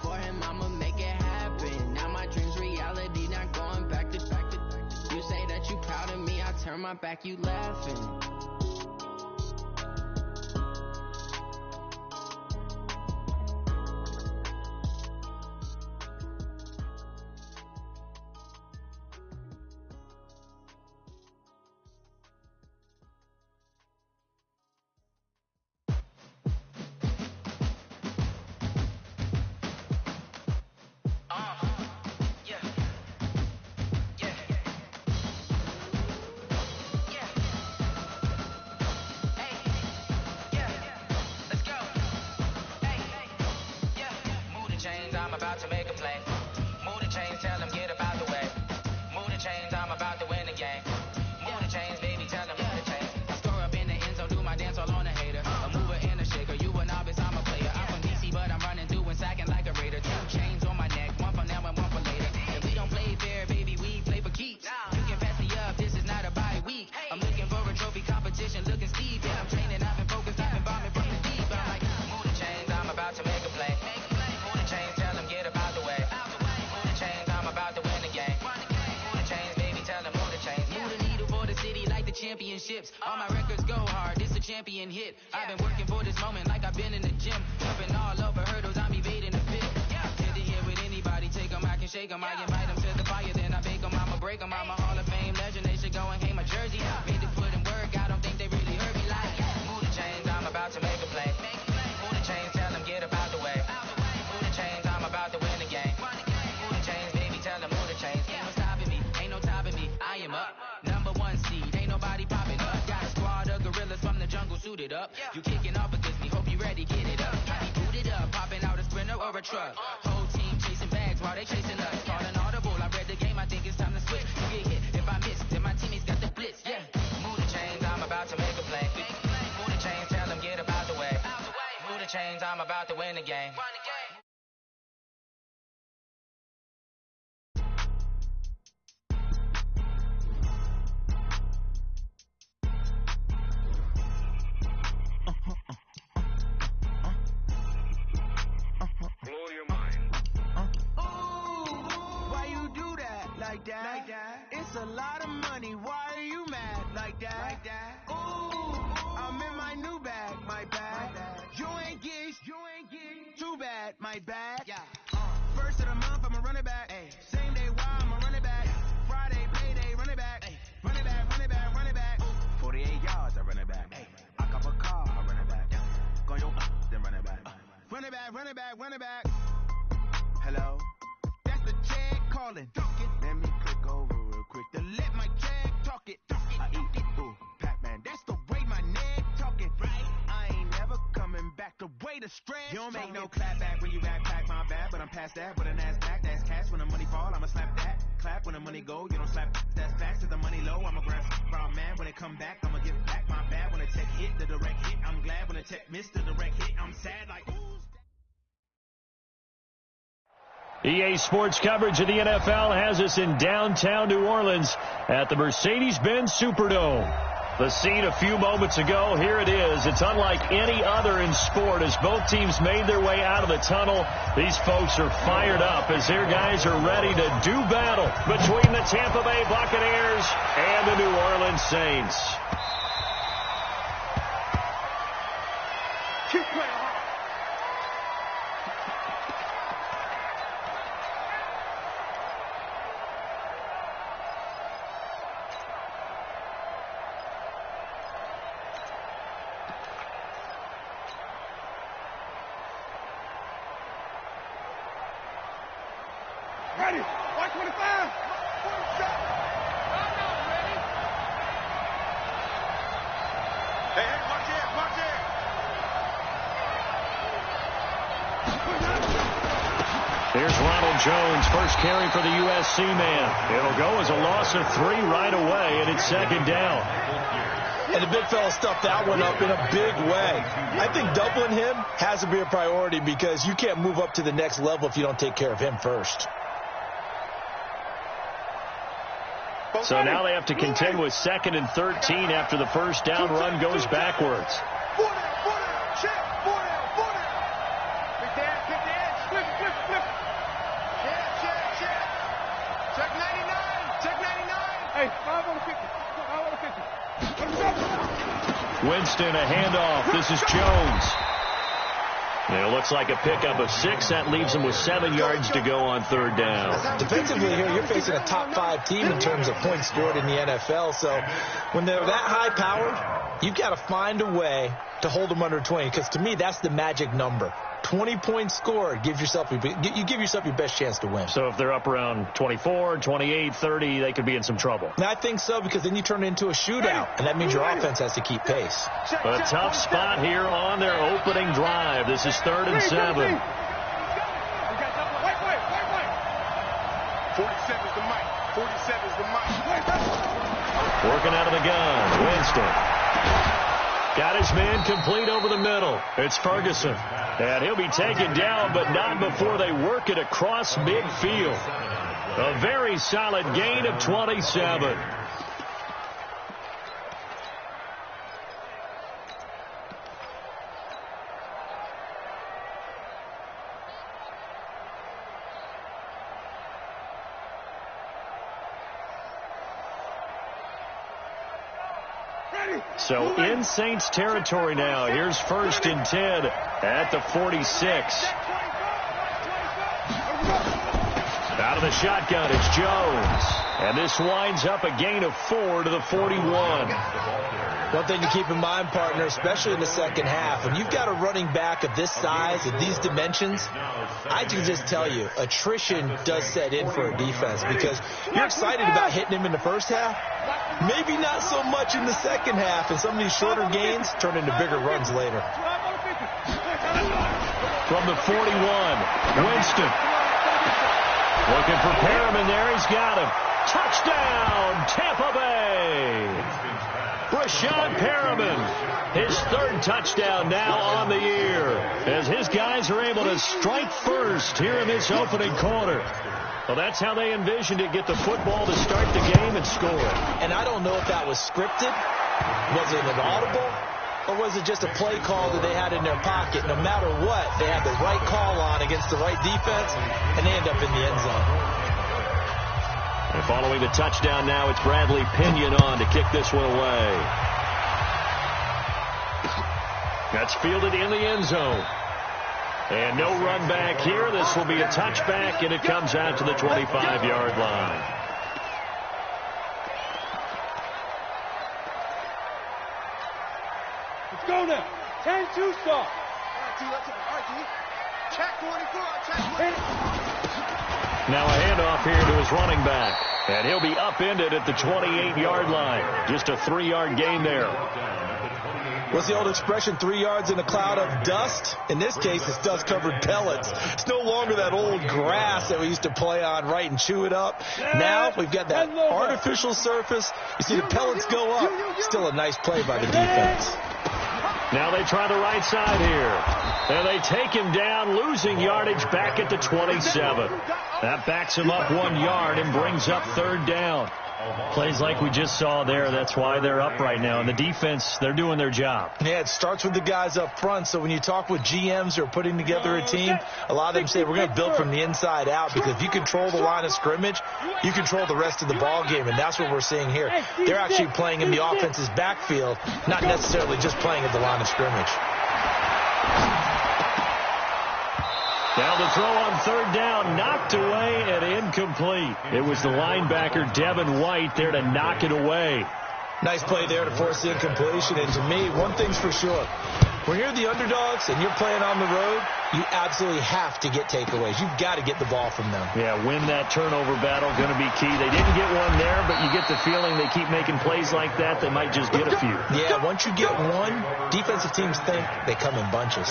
for him, I'ma make it happen. Now my dreams reality, not going back to. You say that you proud of me, I turn my back, you laughing. All my records go hard, it's a champion hit. I've been working for this moment like I've been in the gym. Jumping all over hurdles, I'm evading the fit. Head to head with anybody, take them, I can shake them. I invite them to the fire, then I bake them, I'ma break them. I'm a Hall of Fame legend, they should go and hang my jersey. Made to put in work, I don't think they really heard me like. Move the chains, I'm about to make a play. Move the chains, tell them get up out the way. Move the chains, I'm about to win the game. Move the chains, baby, tell them move the chains. Ain't no stopping me, ain't no topping me, I am up. Number one seed, ain't nobody popping up. Got a squad of gorillas from the jungle suited up. You kicking off against me, hope you ready, get it up. I be booted up, popping out a sprinter or a truck. Whole team chasing bags while they chasing us. Calling audible, I read the game, I think it's time to switch. You get hit, if I miss, then my teammates got the blitz, yeah. Move the chains, I'm about to make a play. Move the chains, tell them get up out the way. Move the chains, I'm about to win the game. Blow your mind. Why you do that like that? It's a lot of money. Why are you mad like that? Ooh, I'm in my new bag, my bag. You ain't get too bad, my bag. First of the month, I'ma run it back. Same day, why I'ma run it back. Friday, payday, run it back. Run it back, run it back, run it back. 48 yards, I run it back. I cop a car, I run it back. Go yo, then run it back. Run it back, run it back, run it back. Hello? That's the check calling. Let me click over real quick to let my check talk it. I eat it, ooh, Pac-Man. That's the way my neck talking. Right? I ain't never coming back. The way the stretch. You don't make no clap back when you backpack my bad, but I'm past that. With an ass back, that's cash. When the money fall, I'ma slap that. Clap when the money go, you don't slap. That's facts. If the money low, I'ma grab brown man. When it come back, I'ma give back my bad. When the tech hit, the direct hit. I'm glad when the tech missed the direct hit. I'm sad like, ooh. EA Sports coverage of the NFL has us in downtown New Orleans at the Mercedes-Benz Superdome. The scene a few moments ago, here it is. It's unlike any other in sport as both teams made their way out of the tunnel. These folks are fired up as their guys are ready to do battle between the Tampa Bay Buccaneers and the New Orleans Saints. Keep playing hard. Ready. 125. Hey, watch it, watch it. Here's Ronald Jones, first carry for the USC man. It'll go as a loss of 3 right away, and it's second down. And the big fella stuffed that one up in a big way. I think doubling him has to be a priority because you can't move up to the next level if you don't take care of him first. So now they have to contend with 2nd and 13 after the first down run goes backwards. Check. Flip. Winston, a handoff. This is Jones. And it looks like a pickup of 6. That leaves them with 7 yards to go on third down. Defensively here, you're facing a top 5 team in terms of points scored in the NFL. So when they're that high powered, you've got to find a way to hold them under 20. Because to me, that's the magic number. 20 points scored, you give yourself your best chance to win. So if they're up around 24, 28, 30, they could be in some trouble. And I think so, because then you turn it into a shootout, and that means your offense has to keep pace. A tough spot here on their opening drive. This is 3rd and 7. 47 is the mic. 47 is the mic. Working out of the gun. Winston. Got his man complete over the middle. It's Ferguson. And he'll be taken down, but not before they work it across midfield. A very solid gain of 27. So in Saints territory now. Here's 1st and 10 at the 46. Out of the shotgun, it's Jones. And this winds up a gain of 4 to the 41. One thing to keep in mind, partner, especially in the second half, when you've got a running back of this size, of these dimensions, I can just tell you, attrition does set in for a defense, because you're excited about hitting him in the first half. Maybe not so much in the second half, and some of these shorter gains turn into bigger runs later. From the 41, Winston. Looking for Perriman there. He's got him. Touchdown, Tampa Bay. Brashad Perriman, his 3rd touchdown now on the year, as his guys are able to strike first here in this opening quarter. Well, that's how they envisioned it, get the football to start the game and score. And I don't know if that was scripted, was it an audible, or was it just a play call that they had in their pocket? No matter what, they had the right call on against the right defense, and they end up in the end zone. And following the touchdown now, it's Bradley Pinion on to kick this one away. That's fielded in the end zone. And no run back here. This will be a touchback, and it comes out to the 25-yard line. Let's go now. 10-2 stop. Check 24. Check 24. Now a handoff here to his running back. And he'll be upended at the 28-yard line. Just a 3-yard gain there. What's the old expression, 3 yards in a cloud of dust? In this case, it's dust-covered pellets. It's no longer that old grass that we used to play on, right, and chew it up. Now we've got that artificial surface. You see the pellets go up. Still a nice play by the defense. Now they try the right side here. And they take him down, losing yardage back at the 27. That backs him up 1 yard and brings up 3rd down. Plays like we just saw there. That's why they're up right now. And the defense, they're doing their job. Yeah, it starts with the guys up front. So when you talk with GMs who are putting together a team, a lot of them say we're going to build from the inside out, because if you control the line of scrimmage, you control the rest of the ball game. And that's what we're seeing here. They're actually playing in the offense's backfield, not necessarily just playing at the line of scrimmage. Now the throw on 3rd down, knocked away and incomplete. It was the linebacker, Devin White, there to knock it away. Nice play there to force the incompletion. And to me, one thing's for sure. When you're the underdogs and you're playing on the road, you absolutely have to get takeaways. You've got to get the ball from them. Yeah, win that turnover battle, going to be key. They didn't get one there, but you get the feeling they keep making plays like that, they might just get a few. Yeah, once you get one, defensive teams think they come in bunches.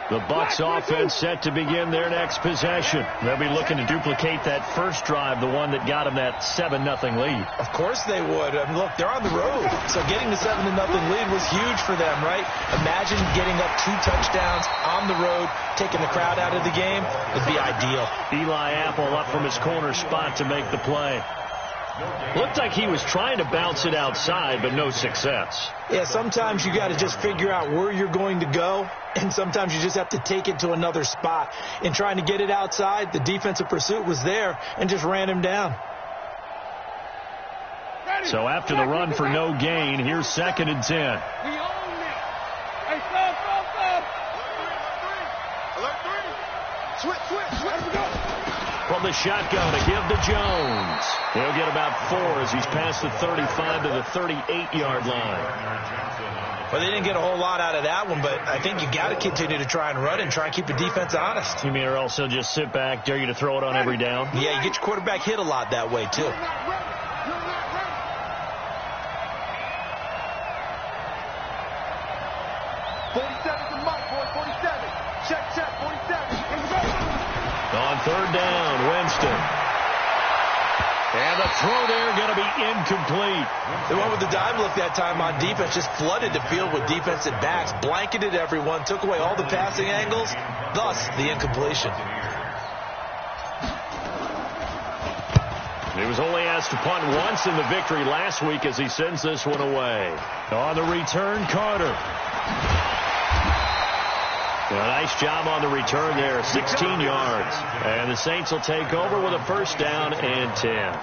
The Bucs offense set to begin their next possession. They'll be looking to duplicate that first drive, the one that got them that 7-0 lead. Of course they would. I mean, look, they're on the road, so getting the 7-0 lead was huge for them, right? Imagine getting up 2 touchdowns on the road, taking the crowd out of the game. It'd be ideal. Eli Apple up from his corner spot to make the play. Looked like he was trying to bounce it outside, but no success. Yeah, sometimes you got to just figure out where you're going to go, and sometimes you just have to take it to another spot. In trying to get it outside, the defensive pursuit was there and just ran him down. So after the run for no gain, here's 2nd and 10. We own it. Hey, stop. Alert 3. Switch. From the shotgun, a give to Jones. He'll get about 4 as he's past the 35 to the 38-yard line. Well, they didn't get a whole lot out of that one, but I think you got to continue to try and run and try and keep the defense honest. You mean or also just sit back, dare you to throw it on every down? Yeah, you get your quarterback hit a lot that way, too. On 3rd down, Winston. And the throw there going to be incomplete. The one with the dime look that time on defense just flooded the field with defensive backs, blanketed everyone, took away all the passing angles, thus the incompletion. He was only asked to punt once in the victory last week as he sends this one away. On the return, Carter. A nice job on the return there, 16 yards. And the Saints will take over with a 1st down and 10.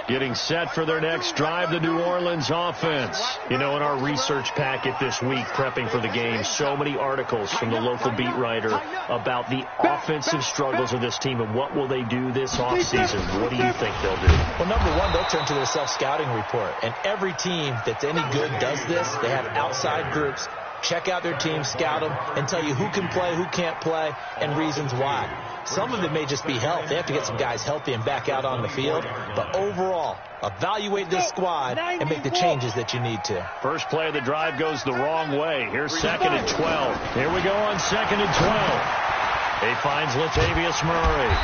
Getting set for their next drive, the New Orleans offense. You know, in our research packet this week, prepping for the game, so many articles from the local beat writer about the offensive struggles of this team and what will they do this offseason. What do you think they'll do? Well, number one, they'll turn to their self-scouting report. And every team that's any good does this. They have outside groups. Check out their team, scout them, and tell you who can play, who can't play, and reasons why. Some of it may just be health. They have to get some guys healthy and back out on the field. But overall, evaluate this squad and make the changes that you need to. First play of the drive goes the wrong way. Here's 2nd and 12. Here we go on 2nd and 12. He finds Latavius Murray.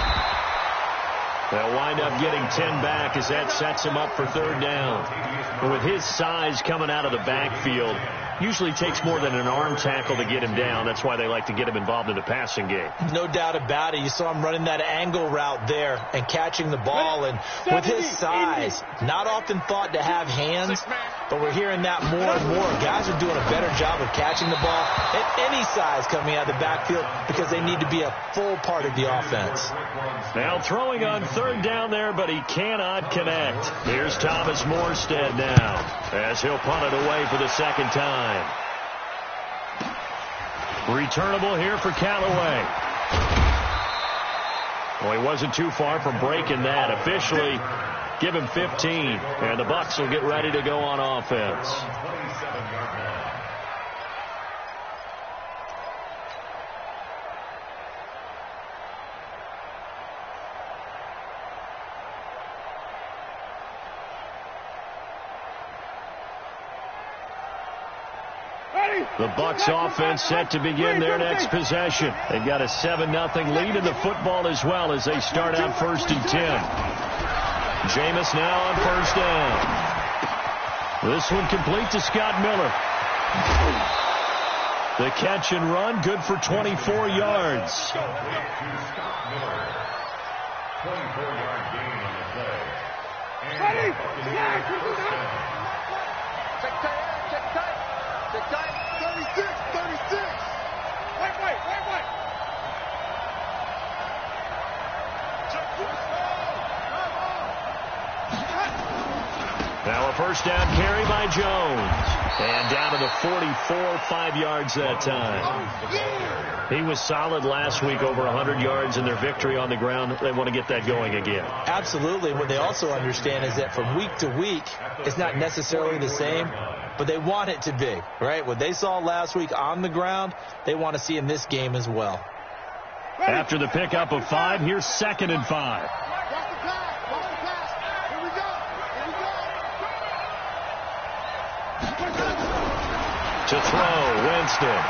They'll wind up getting 10 back as that sets him up for 3rd down. And with his size coming out of the backfield, usually takes more than an arm tackle to get him down. That's why they like to get him involved in the passing game. No doubt about it. You saw him running that angle route there and catching the ball. And with his size, not often thought to have hands, but we're hearing that more and more. Guys are doing a better job of catching the ball at any size coming out of the backfield because they need to be a full part of the offense. Now throwing on 3rd down there, but he cannot connect. Here's Thomas Morstead now as he'll punt it away for the 2nd time. Returnable here for Callaway. Well, he wasn't too far from breaking that. Officially, give him 15, and the Bucs will get ready to go on offense. The Bucs offense set to begin their next possession. They've got a 7-0 lead in the football as well as they start out 1st and 10. Jameis now on 1st down. This one complete to Scott Miller. The catch and run, good for 24 yards. 24-yard gain on the play. Check tight. 36. Wait. Now a 1st down carry by Jones. And down to the 44, 5 yards that time. He was solid last week, over 100 yards in their victory on the ground. They want to get that going again. Absolutely. What they also understand is that from week to week, it's not necessarily the same, but they want it to be, right? What they saw last week on the ground, they want to see in this game as well. After the pickup of 5, here's 2nd and 5. To throw, Winston.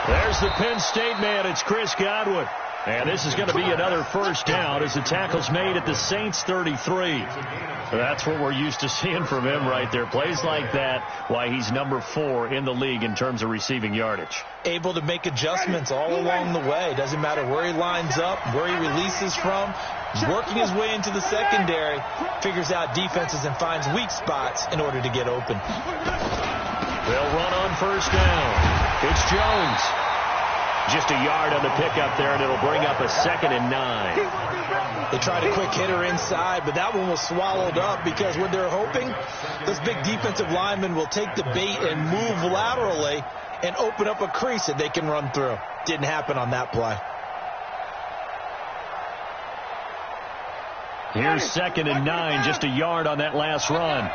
There's the Penn State man. It's Chris Godwin. And this is going to be another first down as the tackle's made at the Saints 33. That's what we're used to seeing from him right there. Plays like that, why he's number 4 in the league in terms of receiving yardage. Able to make adjustments all along the way. Doesn't matter where he lines up, where he releases from. Working his way into the secondary, figures out defenses and finds weak spots in order to get open. They'll run on first down. It's Jones. Just a yard on the pickup there, and it'll bring up a 2nd and 9. They tried a quick hitter inside, but that one was swallowed up because what they're hoping, those big defensive linemen will take the bait and move laterally and open up a crease that they can run through. Didn't happen on that play. Here's 2nd and 9, just a yard on that last run.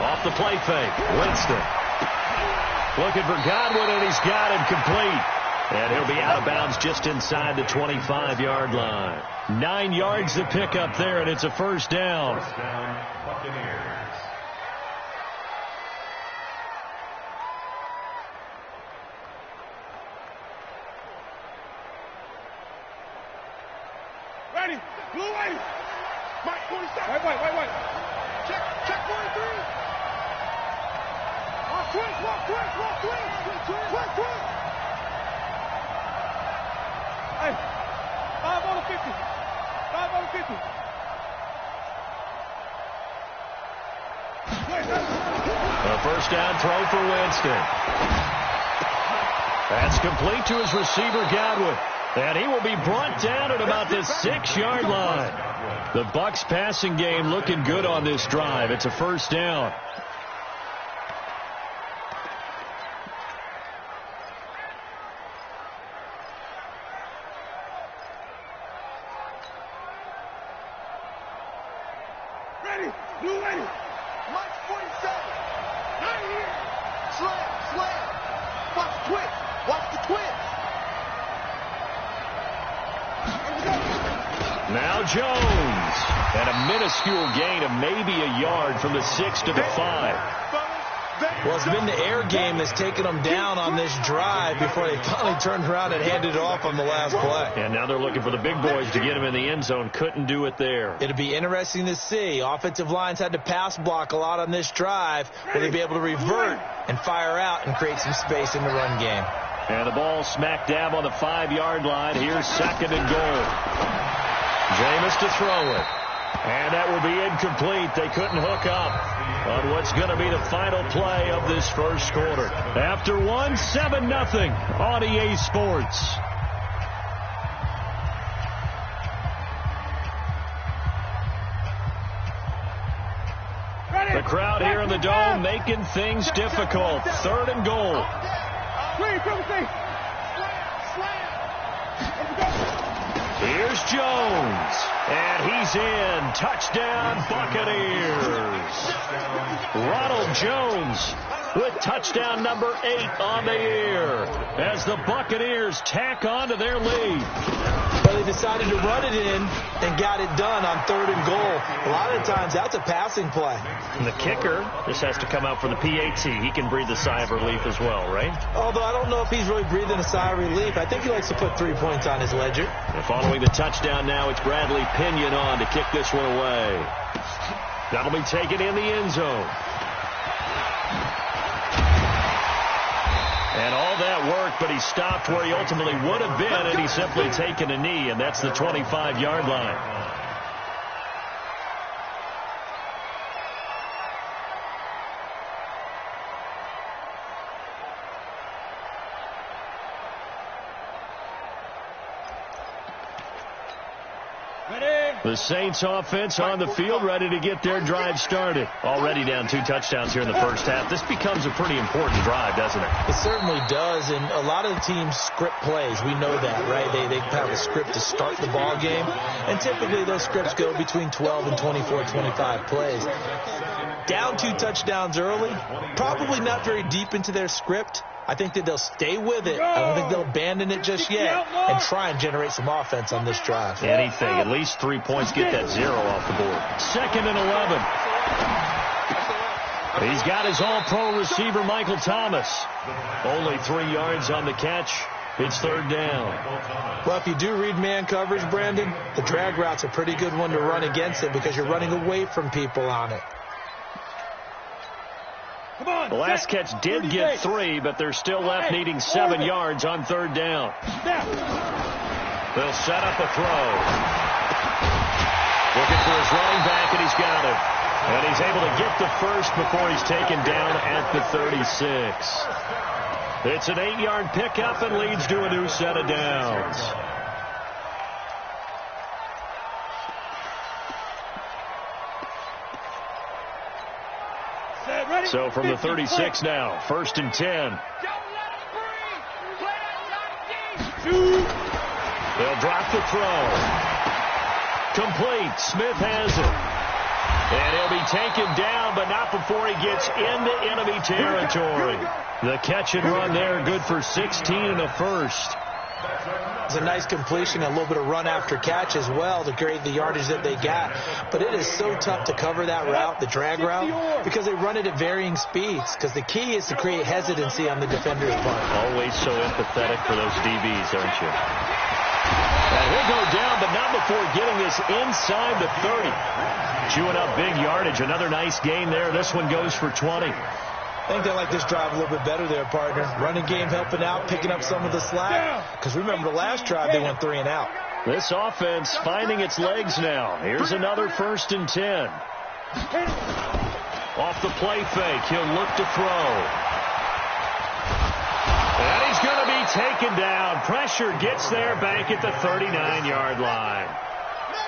Off the play fake, Winston. Looking for Godwin, and he's got him complete. And he'll be out of bounds just inside the 25-yard line. 9 yards to pick up there, and it's a first down. First down, Buccaneers. Ready, blue lady. Mike 47. Wait. Check 43. Walk quick. Hey, 5 on the 50. 5 on the 50. A first down throw for Winston. That's complete to his receiver, Godwin. And he will be brought down at about the 6-yard line. The Bucs passing game looking good on this drive. It's a first down. Ready, blue lady. Mike 47. Right here. Slam. Watch the twitch. Now Jones. And a minuscule gain of maybe a yard from the 6 to the 5. Well, it's been the air game that's taken them down on this drive before they finally turned around and handed it off on the last play. And now they're looking for the big boys to get him in the end zone. Couldn't do it there. It'll be interesting to see. Offensive lines had to pass block a lot on this drive. Will they be able to revert and fire out and create some space in the run game? And the ball smack dab on the 5-yard line. Here's 2nd and goal. Jameis to throw it. And that will be incomplete. They couldn't hook up on what's going to be the final play of this first quarter. After 1, 7-0 on EA Sports. The crowd here in the Dome making things difficult. 3rd and goal. Here's Jones, and he's in. Touchdown, Buccaneers. Ronald Jones with touchdown number 8 on the year as the Buccaneers tack on to their lead. Well, they decided to run it in and got it done on 3rd and goal. A lot of the times, that's a passing play. And the kicker, this has to come out for the PAT. He can breathe a sigh of relief as well, right? Although I don't know if he's really breathing a sigh of relief. I think he likes to put 3 points on his ledger. And following the touchdown now, it's Bradley Pinion on to kick this one away. That'll be taken in the end zone. And all that work, but he stopped where he ultimately would have been, and he's simply taken a knee, and that's the 25-yard line. The Saints offense on the field, ready to get their drive started. Already down 2 touchdowns here in the first half. This becomes a pretty important drive, doesn't it? It certainly does, and a lot of the teams script plays. We know that, right? They have a script to start the ball game, and typically those scripts go between 12 and 24, 25 plays. Down 2 touchdowns early, probably not very deep into their script. I think that they'll stay with it. I don't think they'll abandon it just yet and try and generate some offense on this drive. Anything. At least 3 points. Get that 0 off the board. 2nd and 11. He's got his all-pro receiver, Michael Thomas. Only 3 yards on the catch. It's third down. Well, if you do read man coverage, Brandon, the drag route's a pretty good one to run against it because you're running away from people on it. The last catch did get 3, but they're still left needing 7 yards on third down. They'll set up a throw. Looking for his running back, and he's got it. And he's able to get the first before he's taken down at the 36. It's an 8-yard pickup and leads to a new set of downs. So from the 36 now, 1st and 10. They'll drop the throw. Complete. Smith has it. And he'll be taken down, but not before he gets into enemy territory. The catch and run there, good for 16 and a first. It's a nice completion, a little bit of run after catch as well to create the yardage that they got. But it is so tough to cover that route, the drag route, because they run it at varying speeds. Because the key is to create hesitancy on the defender's part. Always so empathetic for those DBs, aren't you? And he'll go down, but not before getting this inside the 30. Chewing up big yardage. Another nice gain there. This one goes for 20. I think they like this drive a little bit better there, partner. Running game helping out, picking up some of the slack. Because remember, the last drive they went 3 and out. This offense finding its legs now. Here's another 1st and 10. Off the play fake, he'll look to throw. And he's going to be taken down. Pressure gets there back at the 39-yard line.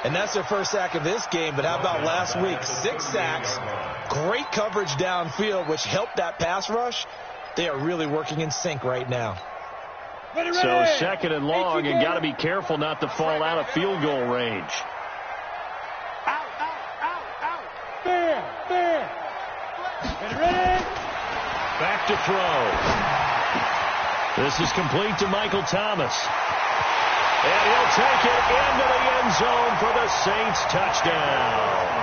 And that's their first sack of this game, but how about last week? 6 sacks, great coverage downfield, which helped that pass rush. They are really working in sync right now. So 2nd and long, and got to be careful not to fall out of field goal range. Out. Fair. Ready. Back to throw. This is complete to Michael Thomas. And he'll take it into the end zone for the Saints touchdown.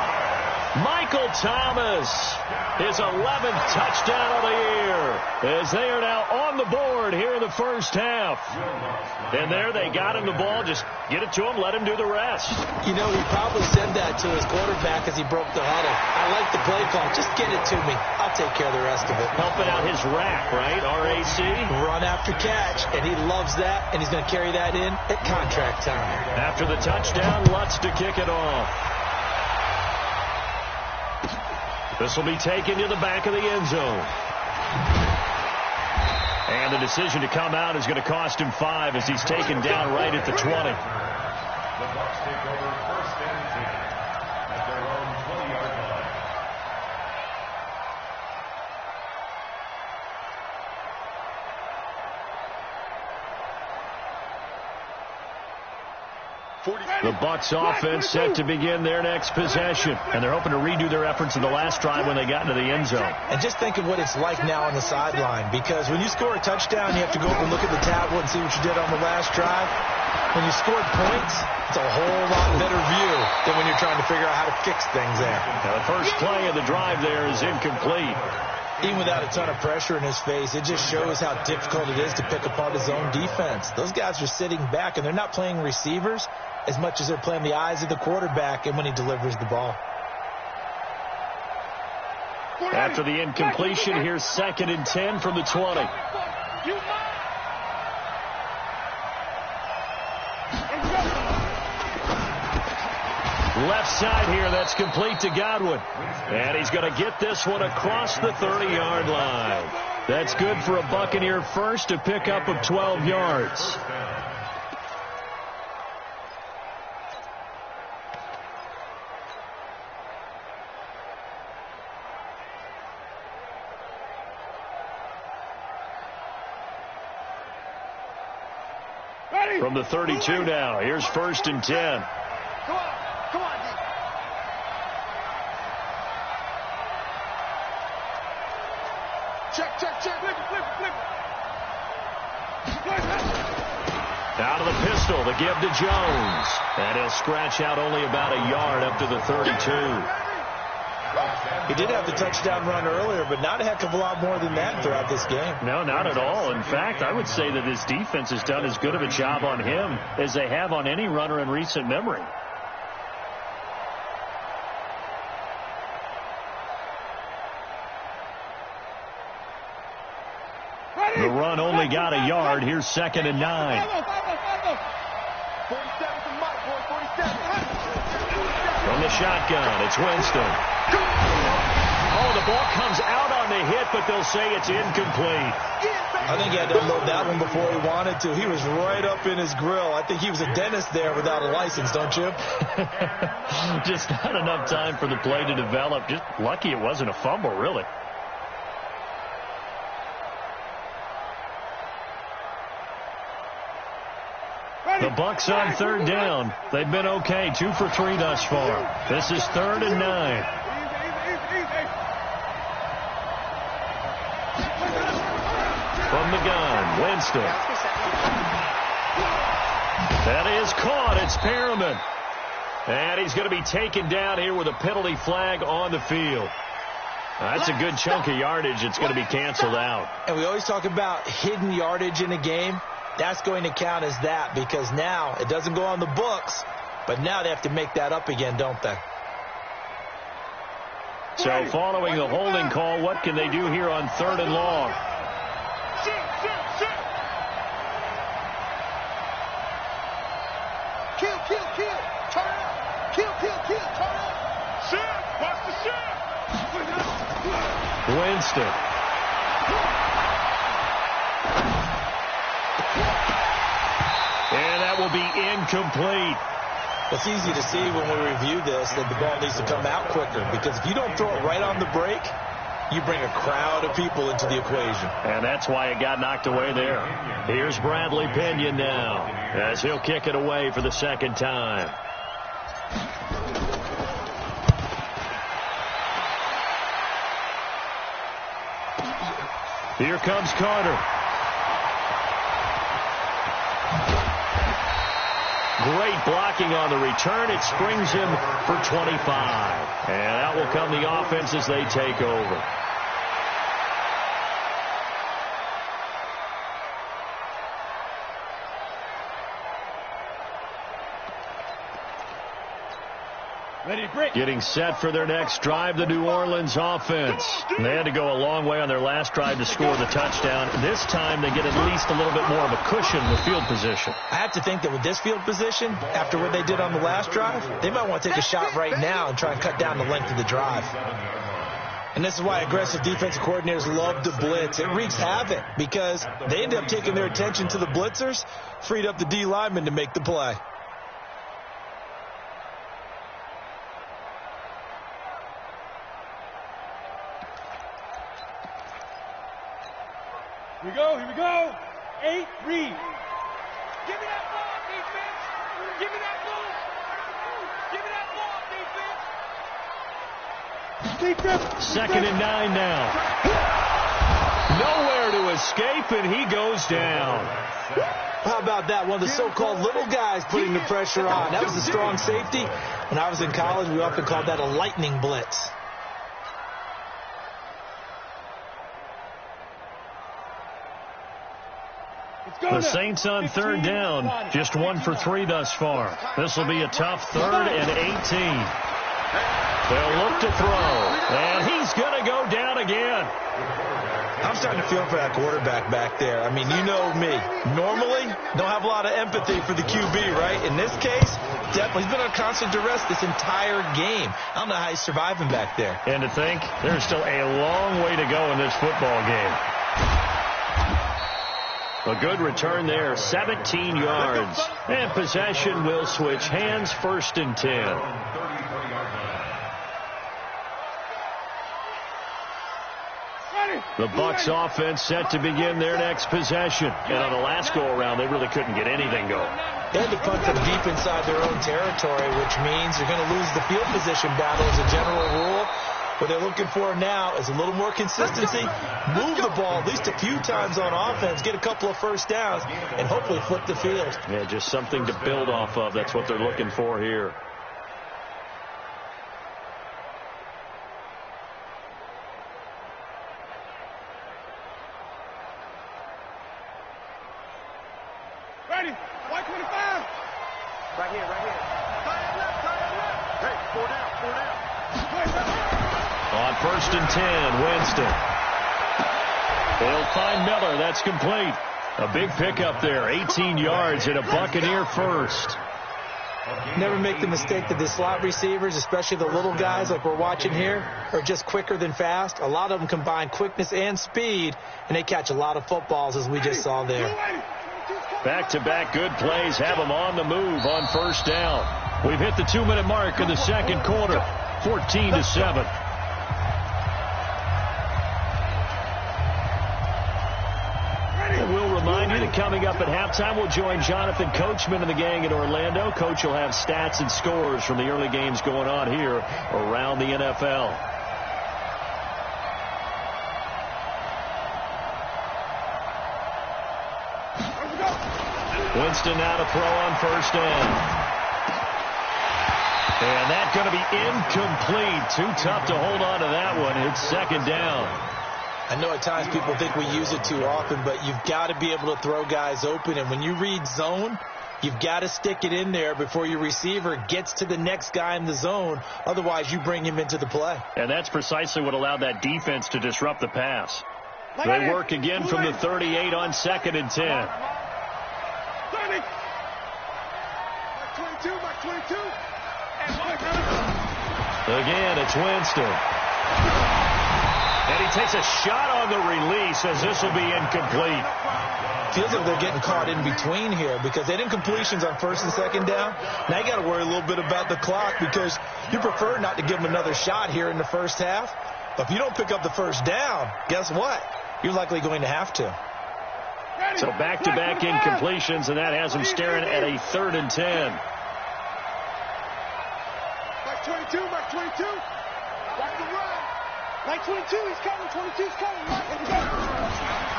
Michael Thomas, his 11th touchdown of the year, as they are now on the board here in the first half. And there they got him the ball. Just get it to him, let him do the rest. You know, he probably said that to his quarterback as he broke the huddle. I like the play call. Just get it to me. I'll take care of the rest of it. Helping out his rack, right? RAC. Run after catch, and he loves that, and he's going to carry that in at contract time. After the touchdown, Lutz to kick it off. This will be taken to the back of the end zone. And the decision to come out is going to cost him 5 as he's taken down right at the 20. The Bucs take over 1st and 10 at their own 20-yard line. The Bucs offense set to begin their next possession. And they're hoping to redo their efforts in the last drive when they got into the end zone. And just think of what it's like now on the sideline. Because when you score a touchdown, you have to go over and look at the tablet and see what you did on the last drive. When you scored points, it's a whole lot better view than when you're trying to figure out how to fix things there. Now the first play of the drive there is incomplete. Even without a ton of pressure in his face, it just shows how difficult it is to pick apart his own defense. Those guys are sitting back, and they're not playing receivers as much as they're playing the eyes of the quarterback and when he delivers the ball. After the incompletion, here's 2nd and 10 from the 20. Left side here, that's complete to Godwin. And he's going to get this one across the 30-yard line. That's good for a Buccaneer first, a pickup of 12 yards. From the 32 now, here's 1st and 10. Come on, D. Check. Flip. Out of the pistol, the give to Jones. And he'll scratch out only about a yard up to the 32. He did have the touchdown run earlier, but not a heck of a lot more than that throughout this game. No, not at all. In fact, I would say that his defense has done as good of a job on him as they have on any runner in recent memory. The run only got a yard. Here's 2nd and 9. 47 to Mike, boy, 47. From the shotgun, it's Winston. Oh, the ball comes out on the hit, but they'll say it's incomplete. I think he had to unload that one before he wanted to. He was right up in his grill. I think he was a dentist there without a license, don't you? Just not enough time for the play to develop. Just lucky it wasn't a fumble, really. The Bucs on 3rd down. They've been okay, 2 for 3 thus far. This is 3rd and 9. From the gun, Winston. That is caught. It's Perriman. And he's going to be taken down here with a penalty flag on the field. That's a good chunk of yardage. It's going to be canceled out. And we always talk about hidden yardage in a game. That's going to count as that because now it doesn't go on the books, but now they have to make that up again, don't they? So following the holding call, what can they do here on 3rd and long? Kill, turn up. Kill, turn up. Shit, watch the shit. Winston. And that will be incomplete. It's easy to see when we review this that the ball needs to come out quicker because if you don't throw it right on the break, you bring a crowd of people into the equation. And that's why it got knocked away there. Here's Bradley Pinion now as he'll kick it away for the 2nd time. Here comes Carter. Great blocking on the return. It springs him for 25. And out will come the offense as they take over. Getting set for their next drive, the New Orleans offense. They had to go a long way on their last drive to score the touchdown. This time they get at least a little bit more of a cushion with field position. I have to think that with this field position, after what they did on the last drive, they might want to take a shot right now and try and cut down the length of the drive. And this is why aggressive defensive coordinators love to blitz. It wreaks havoc because they end up taking their attention to the blitzers, freed up the D lineman to make the play. Here we go. 8, read. Give me that ball, defense. Give me that ball. Give me that ball, defense. 2nd and 9 now. Nowhere to escape, and he goes down. How about that? One of the so-called little guys putting the pressure on. That was a strong safety. When I was in college, we often called that a lightning blitz. The Saints on 3rd down, just 1 for 3 thus far. This will be a tough 3rd and 18. They'll look to throw, and he's going to go down again. I'm starting to feel for that quarterback back there. I mean, you know me. Normally, don't have a lot of empathy for the QB, right? In this case, definitely. He's been on constant duress this entire game. I don't know how he's surviving back there. And to think, there's still a long way to go in this football game. A good return there, 17 yards. And possession will switch hands, 1st and 10. The Bucs offense set to begin their next possession. And on the last go-around, they really couldn't get anything going. They had to punt from deep inside their own territory, which means you're going to lose the field position battle as a general rule. What they're looking for now is a little more consistency, move the ball at least a few times on offense, get a couple of first downs, and hopefully flip the field. Yeah, just something to build off of. That's what they're looking for here. Ready? White 25. Right here, right here. Hey, 4 down, 4 down. On 1st and 10, Winston. They'll find Miller. That's complete. A big pickup there. 18 yards and a Buccaneer first. Never make the mistake that the slot receivers, especially the little guys like we're watching here, are just quicker than fast. A lot of them combine quickness and speed, and they catch a lot of footballs, as we just saw there. Back-to-back good plays have them on the move on 1st down. We've hit the 2-minute mark in the second quarter. 14-7. And we'll remind you that coming up at halftime, we'll join Jonathan Coachman and the gang in Orlando. Coach will have stats and scores from the early games going on here around the NFL. Winston now to throw on 1st down. And that's going to be incomplete. Too tough to hold on to that one. It's 2nd down. I know at times people think we use it too often, but you've got to be able to throw guys open. And when you read zone, you've got to stick it in there before your receiver gets to the next guy in the zone. Otherwise, you bring him into the play. And that's precisely what allowed that defense to disrupt the pass. They work again from the 38 on 2nd and 10. 30. 22. Again, it's Winston. And he takes a shot on the release as this will be incomplete. Feels like they're getting caught in between here because they didn't completions on 1st and 2nd down. Now you got to worry a little bit about the clock because you prefer not to give them another shot here in the first half. But if you don't pick up the 1st down, guess what? You're likely going to have to. So back-to-back incompletions, and that has them staring at a 3rd and 10. Mike 22. Watch the run. Mike 22, he's coming. 22's coming. Let's go.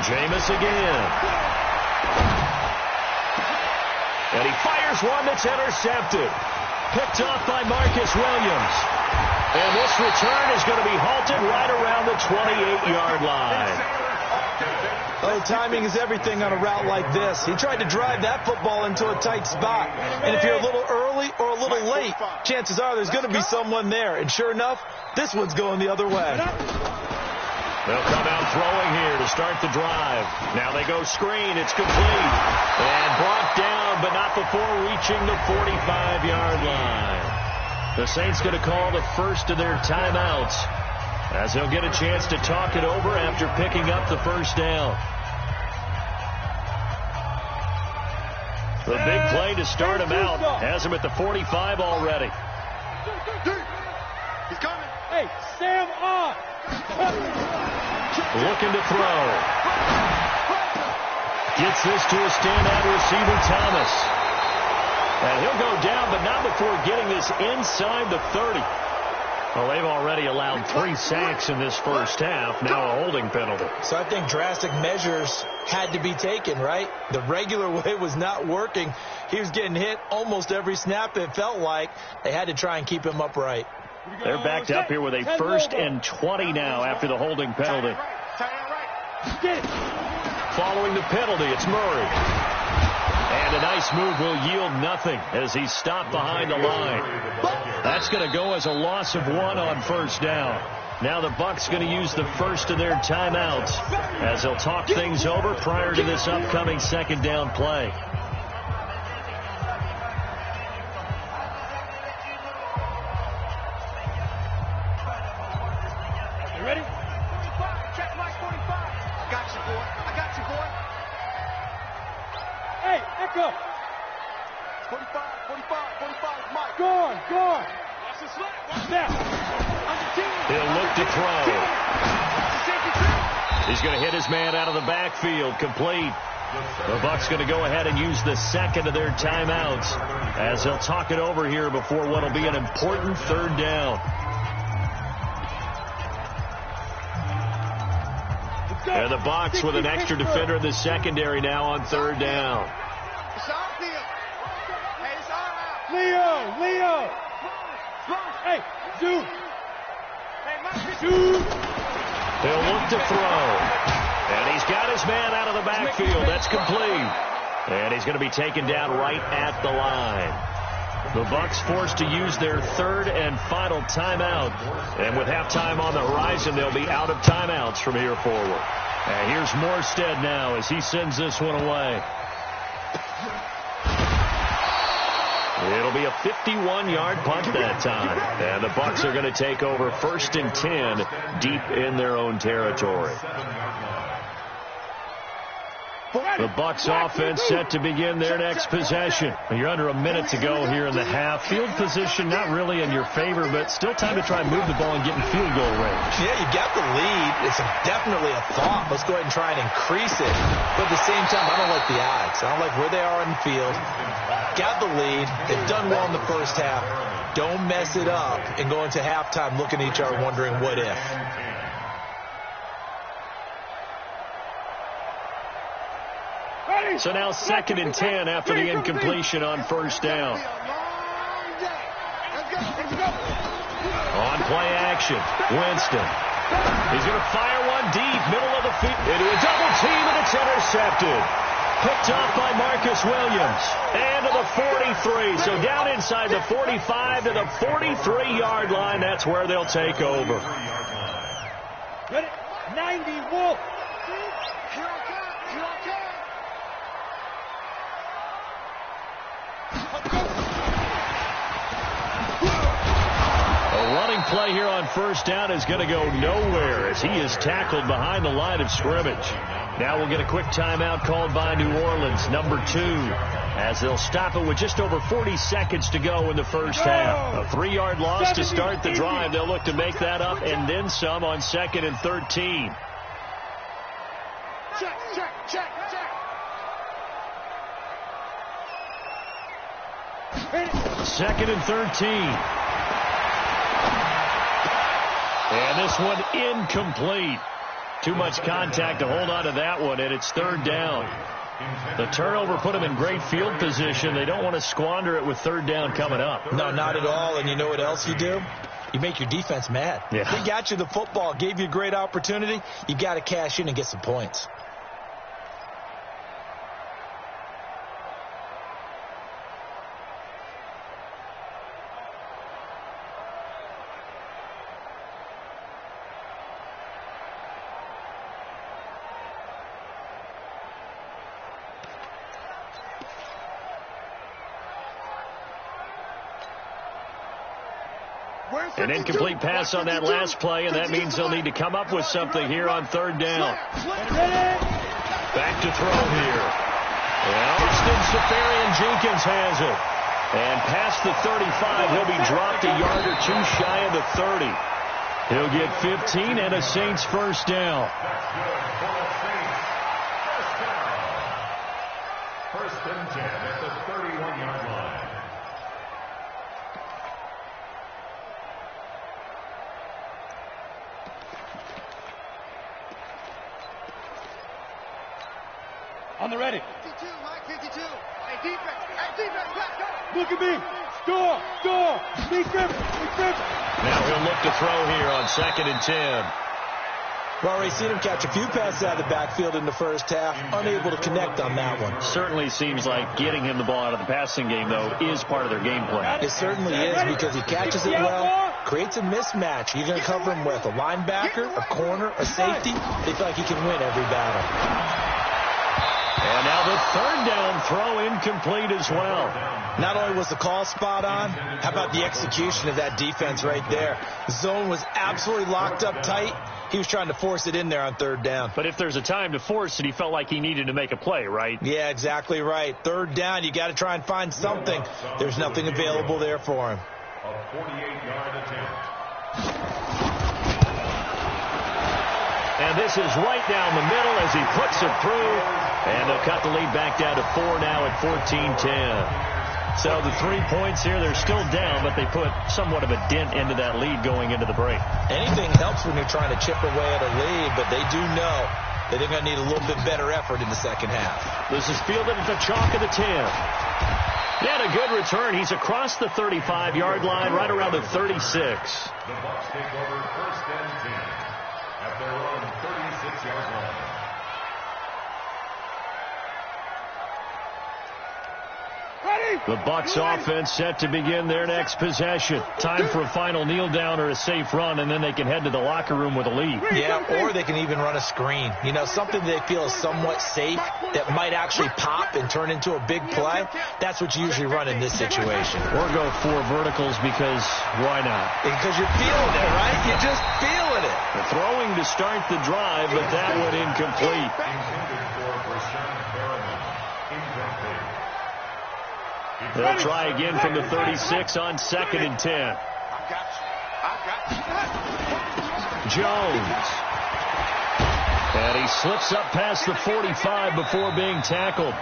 Jameis again. And he fires one that's intercepted. Picked off by Marcus Williams. And this return is going to be halted right around the 28-yard line. Oh, timing is everything on a route like this. He tried to drive that football into a tight spot. And if you're a little early or a little late, chances are there's going to be someone there. And sure enough, this one's going the other way. They'll come out throwing here to start the drive. Now they go screen. It's complete. And brought down, but not before reaching the 45-yard line. The Saints going to call the first of their timeouts, as they'll get a chance to talk it over after picking up the 1st down. The big play to start him out has him at the 45 already. He's coming. Hey, Sam on. Looking to throw. Gets this to a standout receiver, Thomas. And he'll go down, but not before getting this inside the 30. Well, they've already allowed 3 sacks in this first half. Now a holding penalty. So I think drastic measures had to be taken, right? The regular way was not working. He was getting hit almost every snap, it felt like. They had to try and keep him upright. They're backed up here with a 1st and 20 now after the holding penalty. Following the penalty, it's Murray. And a nice move will yield nothing as he's stopped behind the line. That's going to go as a loss of 1 on 1st down. Now the Bucs going to use the first of their timeouts as they'll talk things over prior to this upcoming 2nd down play. You ready? 45. Check Mike 45. Got you, boy. I got you, boy. Hey, Echo. 45, Mike. Gone. Watch the slap. Now. He'll look to throw. He's going to hit his man out of the backfield. Complete. The Bucs going to go ahead and use the second of their timeouts as they'll talk it over here before what will be an important 3rd down. And the Bucs with an extra defender in the secondary now on 3rd down. It's our deal. Hey, it's our out. Leo. Hey, Dude. They'll look to throw. And he's got his man out of the backfield. That's complete. And he's going to be taken down right at the line. The Bucs forced to use their third and final timeout. And with halftime on the horizon, they'll be out of timeouts from here forward. And here's Morstead now as he sends this one away. It'll be a 51-yard punt that time. And the Bucs are going to take over 1st and 10 deep in their own territory. The Bucs offense set to begin their next possession. You're under a minute to go here in the half. Field position not really in your favor, but still time to try and move the ball and get in field goal range. Yeah, you got the lead. It's definitely a thought. Let's go ahead and try and increase it. But at the same time, I don't like the odds. I don't like where they are on the field. Got the lead. They've done well in the first half. Don't mess it up and go into halftime looking at each other wondering what if. So now 2nd and 10 after the incompletion on 1st down. On play action, Winston. He's going to fire one deep, middle of the field, into a double team, and it's intercepted. Picked off by Marcus Williams. And to the 43. So down inside the 45 to the 43-yard line. That's where they'll take over. 90, Wolf. A running play here on 1st down is going to go nowhere as he is tackled behind the line of scrimmage. Now we'll get a quick timeout called by New Orleans, number 2, as they'll stop it with just over 40 seconds to go in the first half. A 3-yard loss to start the drive. They'll look to make that up and then some on 2nd and 13. Check. 2nd and 13. And this one incomplete. Too much contact to hold on to that one, and it's 3rd down. The turnover put them in great field position. They don't want to squander it with 3rd down coming up. No, not at all. And you know what else you do? You make your defense mad. Yeah. They got you the football, gave you a great opportunity. You got to cash in and get some points. An incomplete pass on that last play, and that means they'll need to come up with something here on 3rd down. Back to throw here. And Austin Safarian-Jenkins has it. And past the 35, he'll be dropped a yard or two shy of the 30. He'll get 15 and a Saints 1st down. First and 10 at the 31-yard line. On the ready. 52, Mike, 52. Hey, defense, let's go. Look at me. Score. Big grip. Now he'll look to throw here on 2nd and 10. We've already seen him catch a few passes out of the backfield in the first half. Unable to connect on that one. Certainly seems like getting him the ball out of the passing game, though, is part of their game plan. It certainly is because he catches it well, creates a mismatch. You're going to cover him with a linebacker, a corner, a safety. They feel like he can win every battle. And now the 3rd down throw incomplete as well. Not only was the call spot on, how about the execution of that defense right there? The zone was absolutely locked up tight. He was trying to force it in there on 3rd down. But if there's a time to force it, he felt like he needed to make a play, right? Yeah, exactly right. 3rd down, you got to try and find something. There's nothing available there for him. A 48-yard attempt. And this is right down the middle as he puts it through. And they'll cut the lead back down to 4 now at 14-10. So the 3 points here, they're still down, but they put somewhat of a dent into that lead going into the break. Anything helps when you're trying to chip away at a lead, but they do know that they're going to need a little bit better effort in the second half. This is fielded at the chalk of the 10. And a good return. He's across the 35-yard line, right around the 36. The Bucs take over 1st and 10 at their own 36-yard line. The Bucs offense set to begin their next possession. Time for a final kneel down or a safe run, and then they can head to the locker room with a lead. Yeah, or they can even run a screen. You know, something they feel is somewhat safe that might actually pop and turn into a big play. That's what you usually run in this situation. Or go 4 verticals because why not? Because you're feeling it, right? You're just feeling it. The throwing to start the drive, but that went incomplete. They'll try again from the 36 on 2nd and 10. Jones. And he slips up past the 45 before being tackled.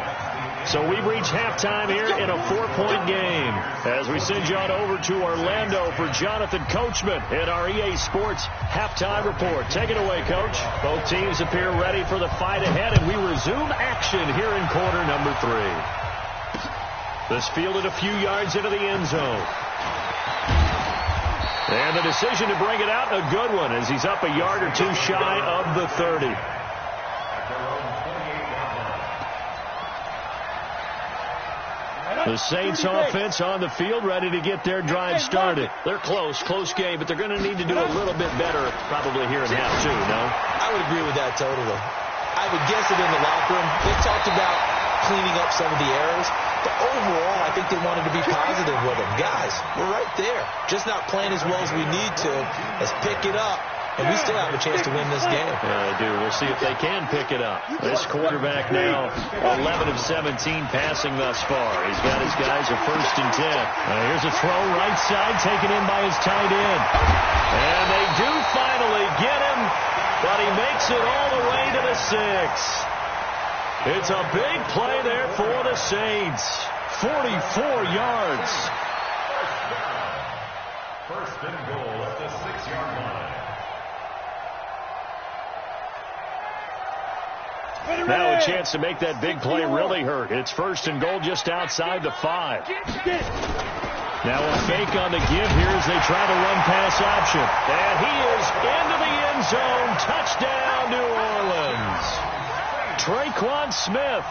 So we've reached halftime here in a 4-point game. As we send you on over to Orlando for Jonathan Coachman in our EA Sports halftime report. Take it away, Coach. Both teams appear ready for the fight ahead, and we resume action here in quarter number 3. This fielded a few yards into the end zone. And the decision to bring it out, a good one, as he's up a yard or 2 shy of the 30. The Saints offense on the field, ready to get their drive started. They're close game, but they're going to need to do a little bit better probably here in half 2, no? I would agree with that totally. I would guess it in the locker room. They talked about cleaning up some of the errors, but overall, I think they wanted to be positive with them. Guys, we're right there. Just not playing as well as we need to. Let's pick it up, and we still have a chance to win this game. Yeah, they do. We'll see if they can pick it up. This quarterback now, 11 of 17 passing thus far. He's got his guys a 1st and 10. Here's a throw right side, taken in by his tight end. And they do finally get him, but he makes it all the way to the 6. It's a big play there for the Saints. 44 yards. First and goal at the 6-yard line. Now a chance to make that big play really hurt. It's 1st and goal just outside the 5. Now a fake on the give here as they try to run pass option. And he is into the end zone. Touchdown, New Orleans. Traquan Smith,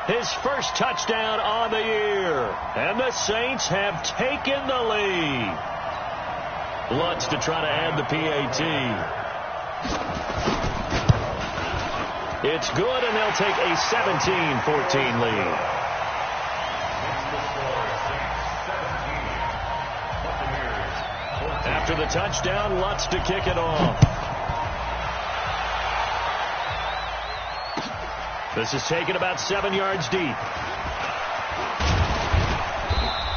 his first touchdown on the year. And the Saints have taken the lead. Lutz to try to add the PAT. It's good, and they'll take a 17-14 lead. After the touchdown, Lutz to kick it off. This is taken about 7 yards deep.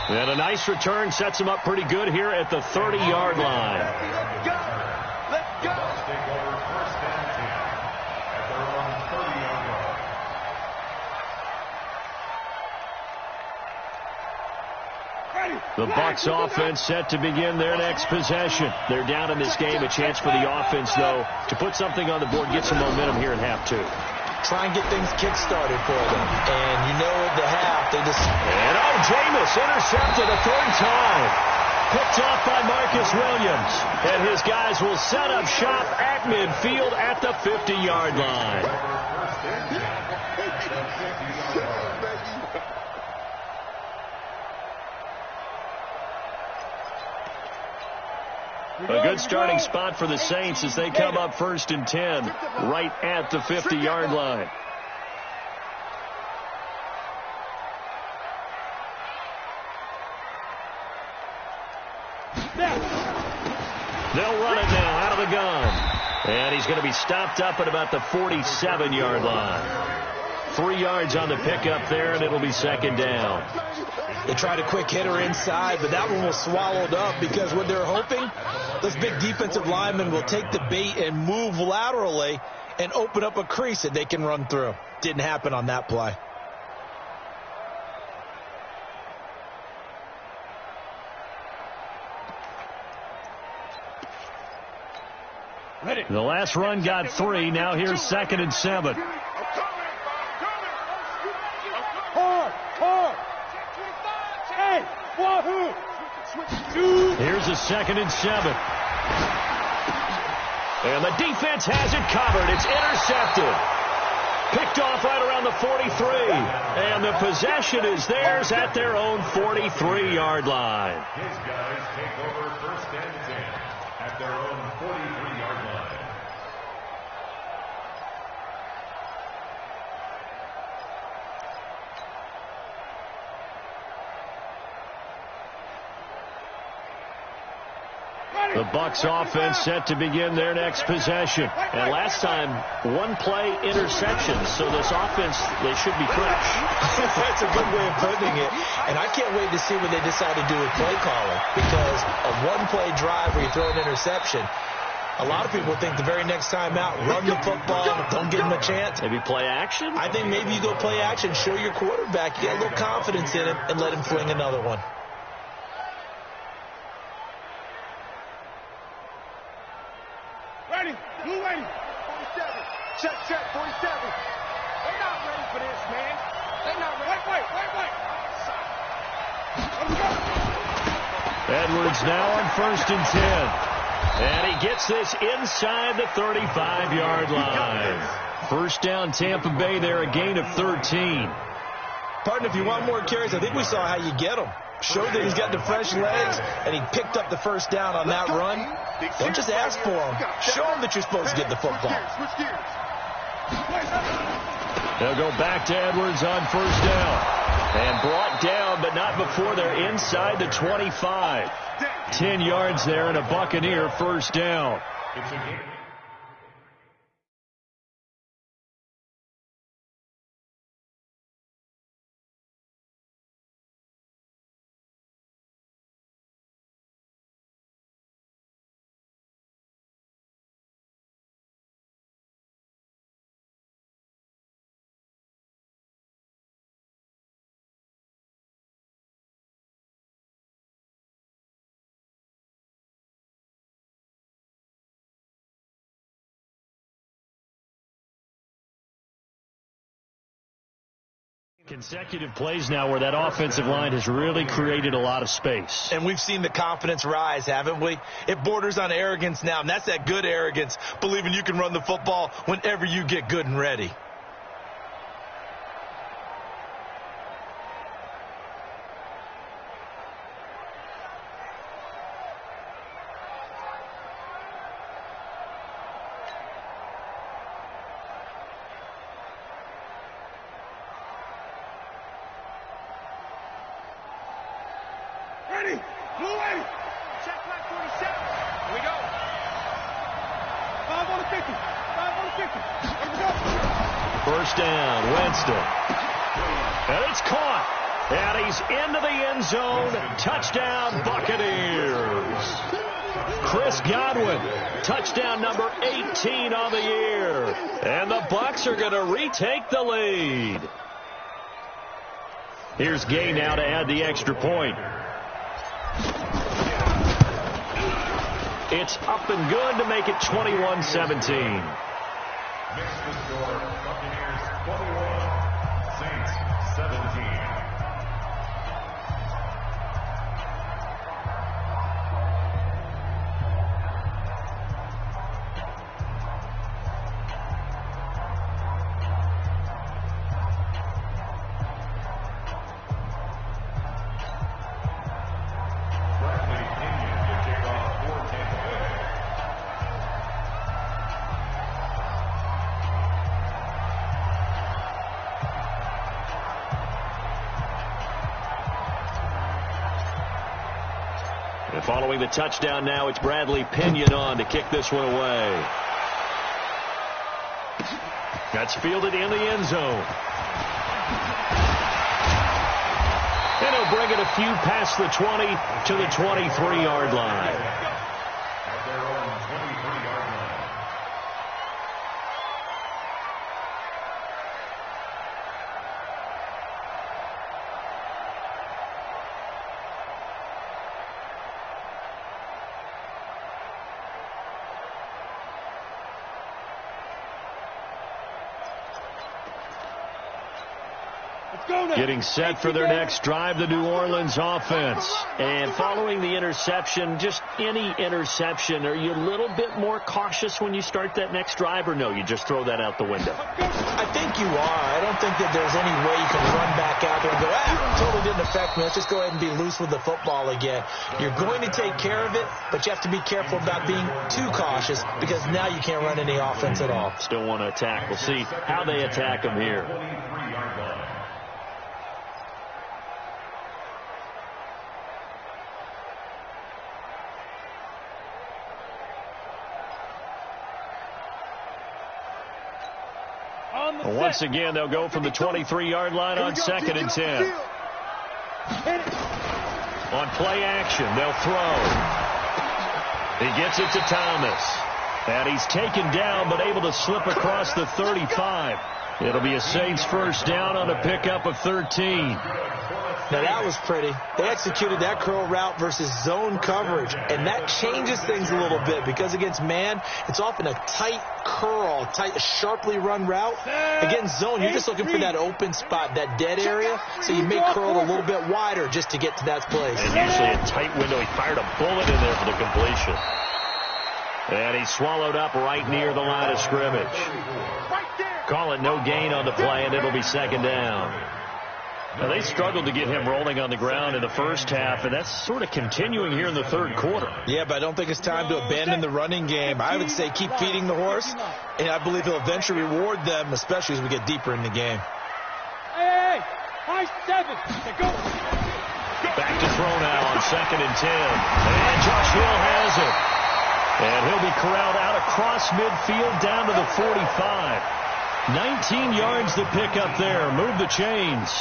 And a nice return sets him up pretty good here at the 30-yard line. Let's go. Take over 1st and 10 at their own 30-yard line. The Bucs offense set to begin their next possession. They're down in this game. A chance for the offense, though, to put something on the board, get some momentum here in half 2. Try and get things kick-started for them. And you know at the half, they just... And Jameis intercepted a 3rd time. Picked off by Marcus Williams. And his guys will set up shop at midfield at the 50-yard line. A good starting spot for the Saints as they come up 1st and 10 right at the 50-yard line. They'll run it now out of the gun. And he's going to be stopped up at about the 47-yard line. 3 yards on the pickup there, and it'll be 2nd down. They tried a quick hitter inside, but that one was swallowed up because what they're hoping, those big defensive linemen will take the bait and move laterally and open up a crease that they can run through. Didn't happen on that play. The last run got 3. Now here's 2nd and 7. Here's a 2nd and 7. And the defense has it covered. It's intercepted. Picked picked off right around the 43. And the possession is theirs at their own 43-yard line. His guys take over first and 10 at their own 43-yard line. The Bucs offense set to begin their next possession. And last time, one-play interception. So this offense, they should be fresh. That's a good way of putting it. And I can't wait to see what they decide to do with play calling. Because a one-play drive where you throw an interception, a lot of people think the very next time out, run the football, don't give him a chance. Maybe play action? I think maybe you go play action, show your quarterback, you get a little confidence in him, and let him fling another one. Ready, blue ready. 47. Check, 47. They're not ready for this, man. They're not ready. Wait. Let's go. Edwards now on 1st and 10. And he gets this inside the 35-yard line. First down, Tampa Bay there, a gain of 13. Partner, if you want more carries, I think we saw how you get them. Showed that he's got the fresh legs, and he picked up the first down on that run. Don't just ask for him. Show him that you're supposed to get the football. They'll go back to Edwards on first down. And brought down, but not before they're inside the 25. 10 yards there and a Buccaneer first down. It's a game. Consecutive plays now where that offensive line has really created a lot of space. And we've seen the confidence rise, haven't we? It borders on arrogance now, and that's that good arrogance, believing you can run the football whenever you get good and ready. Ready, blue ready. Check flag 47. Here we go. 5 on the 50. 5 on the 50. Let's go. First down, Winston. And it's caught. And he's into the end zone. Touchdown, Buccaneers. Chris Godwin, touchdown number 18 on the year. And the Bucs are going to retake the lead. Here's Gay now to add the extra point. It's up and good to make it 21-17. Makes the score Buccaneers 21, Saints 17. And following the touchdown now, it's Bradley Pinion on to kick this one away. That's fielded in the end zone. And he'll bring it a few past the 20 to the 23-yard line. At their own 23-yard line. Let's Getting set for their next drive, the New Orleans offense. And following the interception, just any interception, are you a little bit more cautious when you start that next drive, or no, you just throw that out the window? I think you are. I don't think that there's any way you can run back out there and go, totally didn't affect me. Let's just go ahead and be loose with the football again. You're going to take care of it, but you have to be careful about being too cautious because now you can't run any offense at all. Still want to attack. We'll see how they attack them here. Once again, they'll go from the 23-yard line on 2nd and 10. On play action, they'll throw. He gets it to Thomas. And he's taken down, but able to slip across the 35. It'll be a Saints first down on a pickup of 13. Now, that was pretty. They executed that curl route versus zone coverage, and that changes things a little bit because against man, it's often a tight curl, sharply run route. Against zone, you're just looking for that open spot, that dead area, so you may curl a little bit wider just to get to that place. And usually a tight window. He fired a bullet in there for the completion. And he's swallowed up right near the line of scrimmage. Call it no gain on the play, and it'll be 2nd down. Now, they struggled to get him rolling on the ground in the first half, and that's sort of continuing here in the 3rd quarter. Yeah, but I don't think it's time to abandon the running game. I would say keep feeding the horse, and I believe he'll eventually reward them, especially as we get deeper in the game. Hey, high 7. Go. Back to throw now on 2nd and 10. And Josh Hill has it. And he'll be corralled out across midfield down to the 45. 19 yards to pick up there. Move the chains.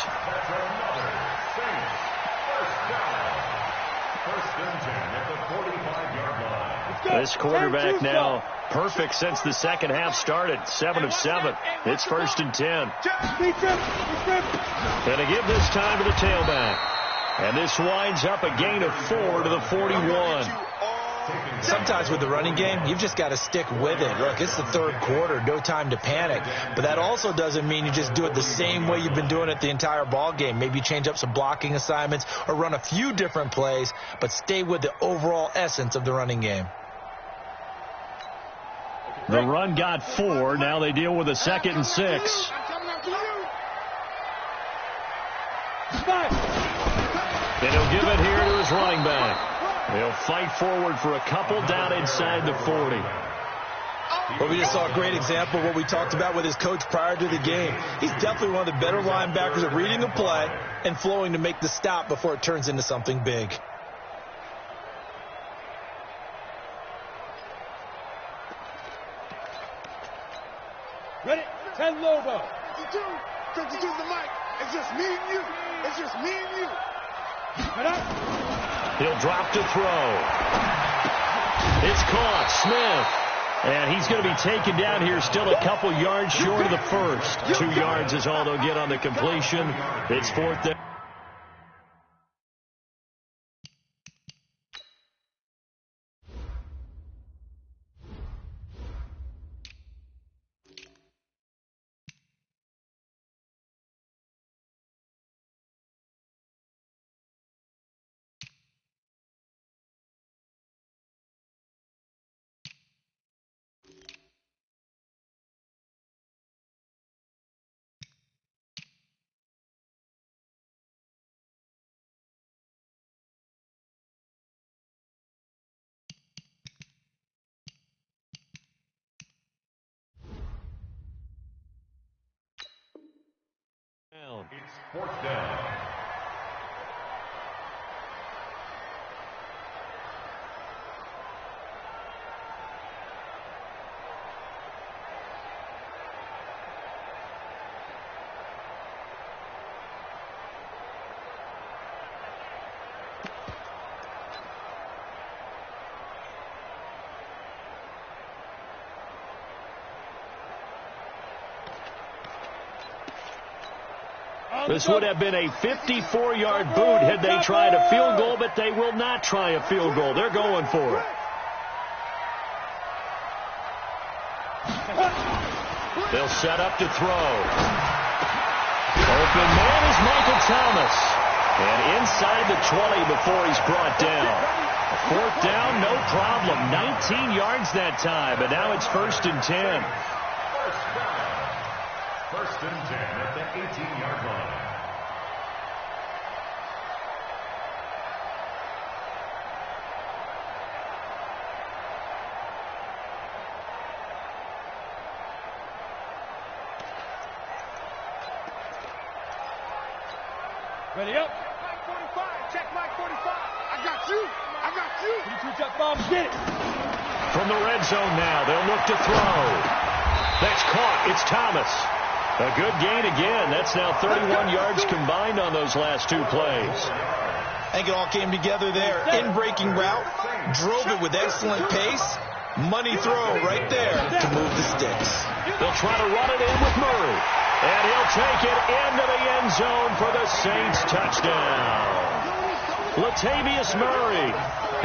This quarterback now perfect since the second half started. 7 of 7. It's 1st and 10. Going to give this time to the tailback. And this winds up a gain of 4 to the 41. Sometimes with the running game, you've just got to stick with it. Look, it's the 3rd quarter, no time to panic. But that also doesn't mean you just do it the same way you've been doing it the entire ball game. Maybe change up some blocking assignments or run a few different plays, but stay with the overall essence of the running game. The run got 4. Now they deal with a 2nd and 6. And he'll give it here to his running back. They'll fight forward for a couple down inside the 40. Well, we just saw a great example of what we talked about with his coach prior to the game. He's definitely one of the better linebackers at reading a play and flowing to make the stop before it turns into something big. Ready? 10 Lobo. 52 the mic. It's just me and you. It's just me and you. Head up. He'll drop to throw. It's caught. Smith. And he's going to be taken down here still a couple yards short of the first. 2 yards is all they'll get on the completion. It's 4th down. It's 4th down. This would have been a 54-yard boot had they tried a field goal, but they will not try a field goal. They're going for it. They'll set up to throw. Open man is Michael Thomas. And inside the 20 before he's brought down. Fourth down, no problem. 19 yards that time, but now it's 1st and 10. First and 10 at the 18-yard line. Ready up. Mike 45. Check Mike 45. I got you. I got you. Can you check bomb? Get it. From the red zone now, they'll look to throw. That's caught. It's Thomas. A good gain again. That's now 31 yards combined on those last 2 plays. I think it all came together there. In-breaking route. Drove it with excellent pace. Money throw right there to move the sticks. They'll try to run it in with Murray. And he'll take it into the end zone for the Saints touchdown. Latavius Murray,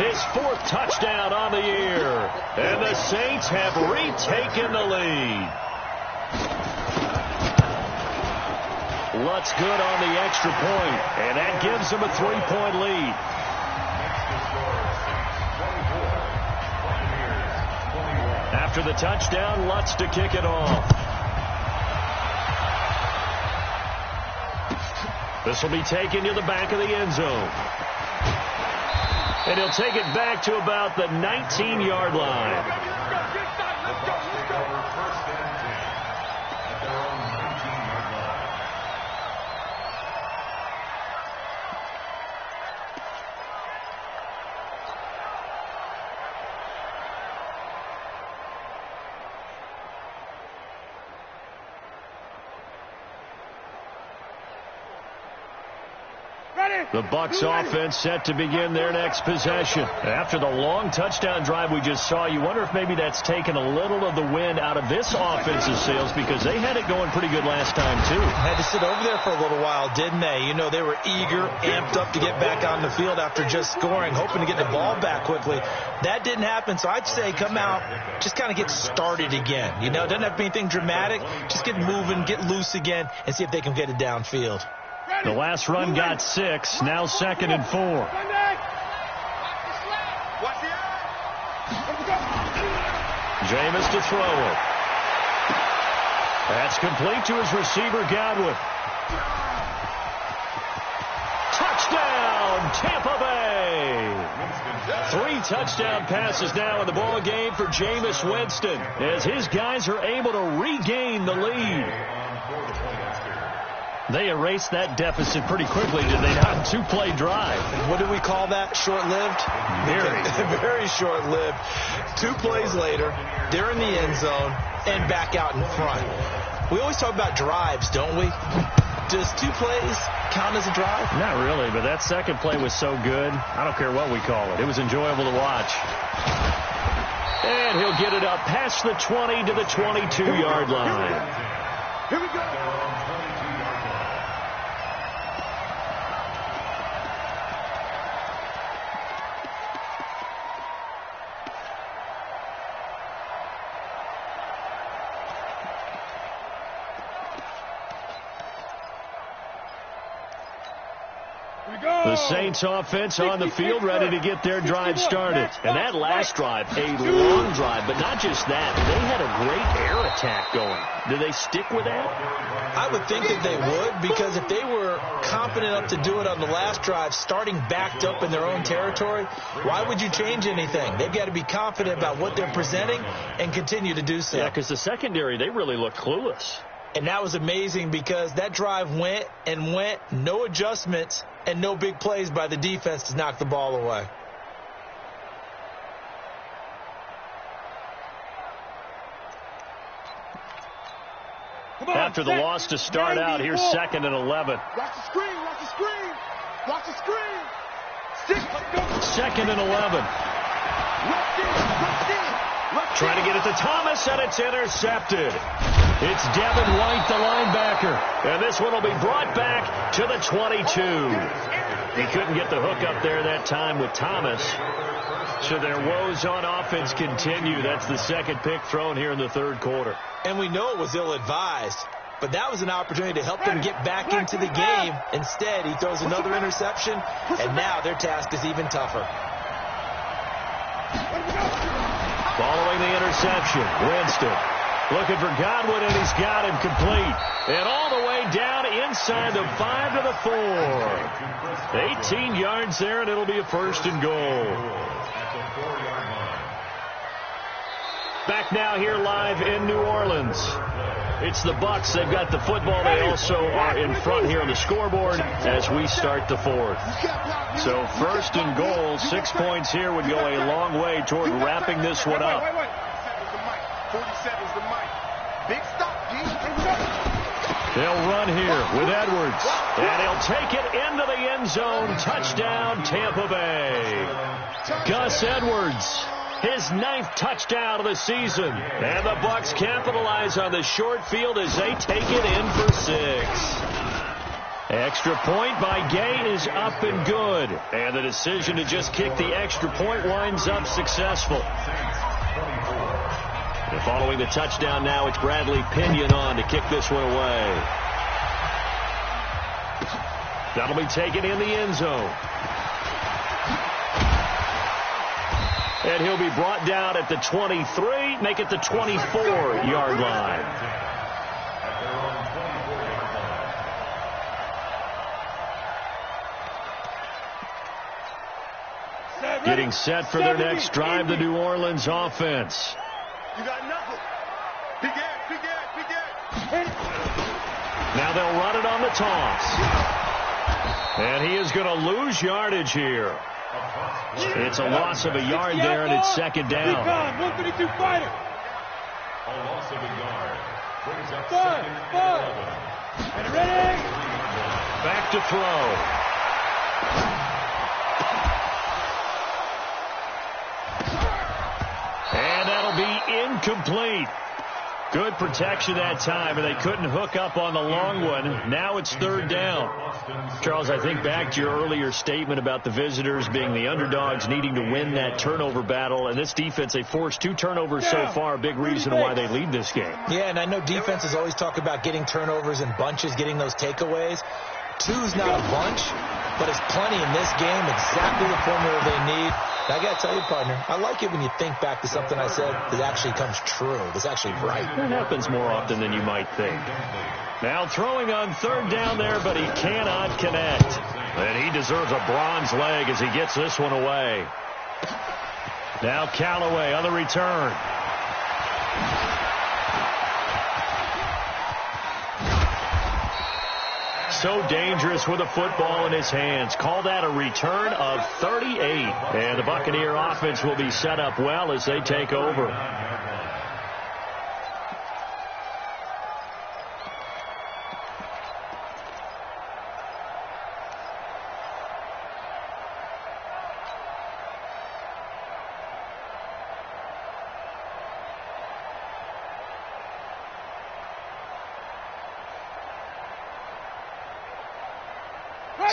his 4th touchdown on the year. And the Saints have retaken the lead. Lutz good on the extra point, and that gives them a 3-point lead. After the touchdown, Lutz to kick it off. This will be taken to the back of the end zone. And he'll take it back to about the 19-yard line. The Bucs offense set to begin their next possession. After the long touchdown drive we just saw, you wonder if maybe that's taken a little of the wind out of this offensive sails, because they had it going pretty good last time, too. Had to sit over there for a little while, didn't they? You know, they were eager, amped up to get back on the field after just scoring, hoping to get the ball back quickly. That didn't happen, so I'd say come out, just kind of get started again. You know, it doesn't have to be anything dramatic. Just get moving, get loose again, and see if they can get it downfield. The last run got 6. Now 2nd and 4. Jameis to throw it. That's complete to his receiver, Godwin. Touchdown, Tampa Bay. 3 touchdown passes now in the ball game for Jameis Winston, as his guys are able to regain the lead. They erased that deficit pretty quickly, did they not? 2-play drive. What do we call that? Short-lived? Very short-lived. 2 plays later, they're in the end zone and back out in front. We always talk about drives, don't we? Does 2 plays count as a drive? Not really, but that second play was so good. I don't care what we call it. It was enjoyable to watch. And he'll get it up past the 20 to the 22-yard line. Here we go. The Saints offense on the field ready to get their drive started. And that last drive, a long drive, but not just that. They had a great air attack going. Do they stick with that? I would think that they would, because if they were confident enough to do it on the last drive, starting backed up in their own territory, why would you change anything? They've got to be confident about what they're presenting and continue to do so. Yeah, because the secondary, they really look clueless. And that was amazing, because that drive went and went, no adjustments, and no big plays by the defense to knock the ball away. After the loss to start out, here's 2nd and 11. Watch the screen, watch the screen, watch the screen. 2nd and 11. Trying to get it to Thomas, and it's intercepted. It's Devin White, the linebacker. And this one will be brought back to the 22. He couldn't get the hook up there that time with Thomas. So their woes on offense continue. That's the second pick thrown here in the third quarter. And we know it was ill-advised. but that was an opportunity to help them get back into the game. Instead, he throws another interception, and now their task is even tougher. Following the interception, Winston looking for Godwin, and he's got him complete. And all the way down inside the 5 to the 4. 18 yards there, and it'll be a first and goal. Back now here live in New Orleans. It's the Bucs. They've got the football. They also are in front here on the scoreboard as we start the 4th. So first and goal, 6 points here would go a long way toward wrapping this one up. 47's the mic. Big stop, G. They'll run here with Edwards, and he'll take it into the end zone. Touchdown, Tampa Bay. Gus Edwards, his 9th touchdown of the season. And the Bucs capitalize on the short field as they take it in for 6. Extra point by Gay is up and good. And the decision to just kick the extra point winds up successful. And following the touchdown now, it's Bradley Pinion on to kick this one away. That'll be taken in the end zone. And he'll be brought down at the 23, make it the 24-yard line. Getting set for their next drive, the New Orleans offense. You got nothing. Big ass. Now they'll run it on the toss. And he is going to lose yardage here. It's a loss of a yard there, and it's second down. 152 fighter. A loss of a yard. Brings up Five. And ready. Back to throw. And that'll be incomplete. Good protection that time, and they couldn't hook up on the long one. Now it's third down. Charles, I think back to your earlier statement about the visitors being the underdogs needing to win that turnover battle. And this defense, they forced 2 turnovers so far, a big reason why they lead this game. Yeah, and I know defenses always talk about getting turnovers in bunches, getting those takeaways. 2's not a bunch, but it's plenty in this game, exactly the formula they need. I got to tell you, partner, I like it when you think back to something I said that actually comes true. That's actually right. That happens more often than you might think. Now throwing on third down there, but he cannot connect. And he deserves a bronze leg as he gets this one away. Now Callaway on the return. So dangerous with a football in his hands. Call that a return of 38. And the Buccaneer offense will be set up well as they take over.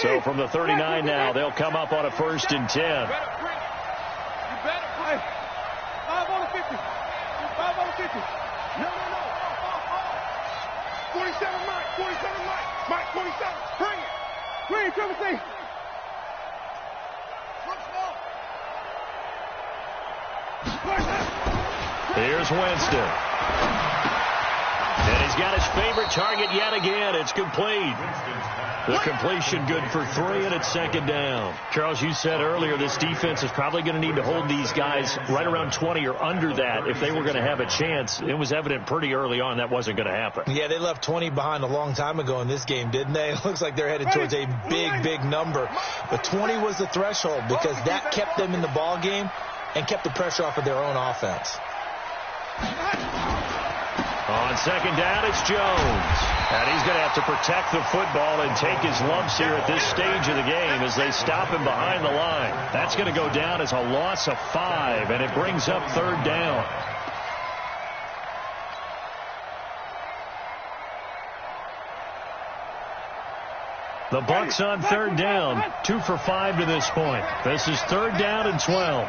So from the 39 now, they'll come up on a 1st and 10. You better play. 5 on the 50. 5 on the 50. No. 47 Mike. 47 Mike. Mike 47. Bring it. Bring it, Triple C. Here's Winston. And he's got his favorite target yet again. It's complete. The completion good for 3, and it's second down. Charles, you said earlier this defense is probably going to need to hold these guys right around 20 or under that if they were going to have a chance. It was evident pretty early on that wasn't going to happen. Yeah, they left 20 behind a long time ago in this game, didn't they? It looks like they're headed towards a big number. But 20 was the threshold because that kept them in the ball game and kept the pressure off of their own offense. On second down, it's Jones. And he's going to have to protect the football and take his lumps here at this stage of the game as they stop him behind the line. That's going to go down as a loss of 5, and it brings up third down. The Bucs on third down, 2 for 5 to this point. This is third down and 12.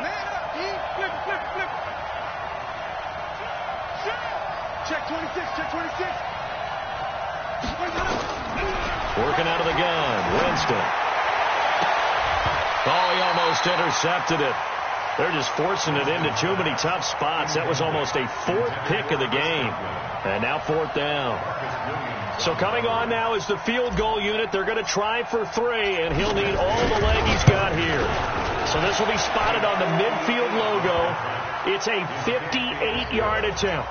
Check 26, check 26. Working out of the gun, Winston. Oh, he almost intercepted it. They're just forcing it into too many tough spots. That was almost a fourth pick of the game. And now fourth down. So coming on now is the field goal unit. They're going to try for 3, and he'll need all the leg he's got here. So this will be spotted on the midfield logo. It's a 58-yard attempt.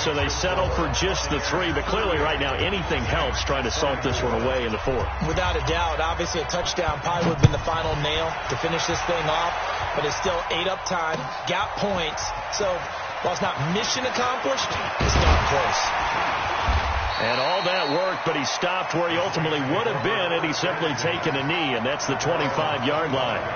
So they settle for just the 3, but clearly right now anything helps trying to salt this one away in the 4th. Without a doubt, obviously a touchdown probably would have been the final nail to finish this thing off, but it's still 8 up time, got points. So while it's not mission accomplished, it's not close. And all that worked, but he stopped where he ultimately would have been had he simply taken a knee, and that's the 25-yard line.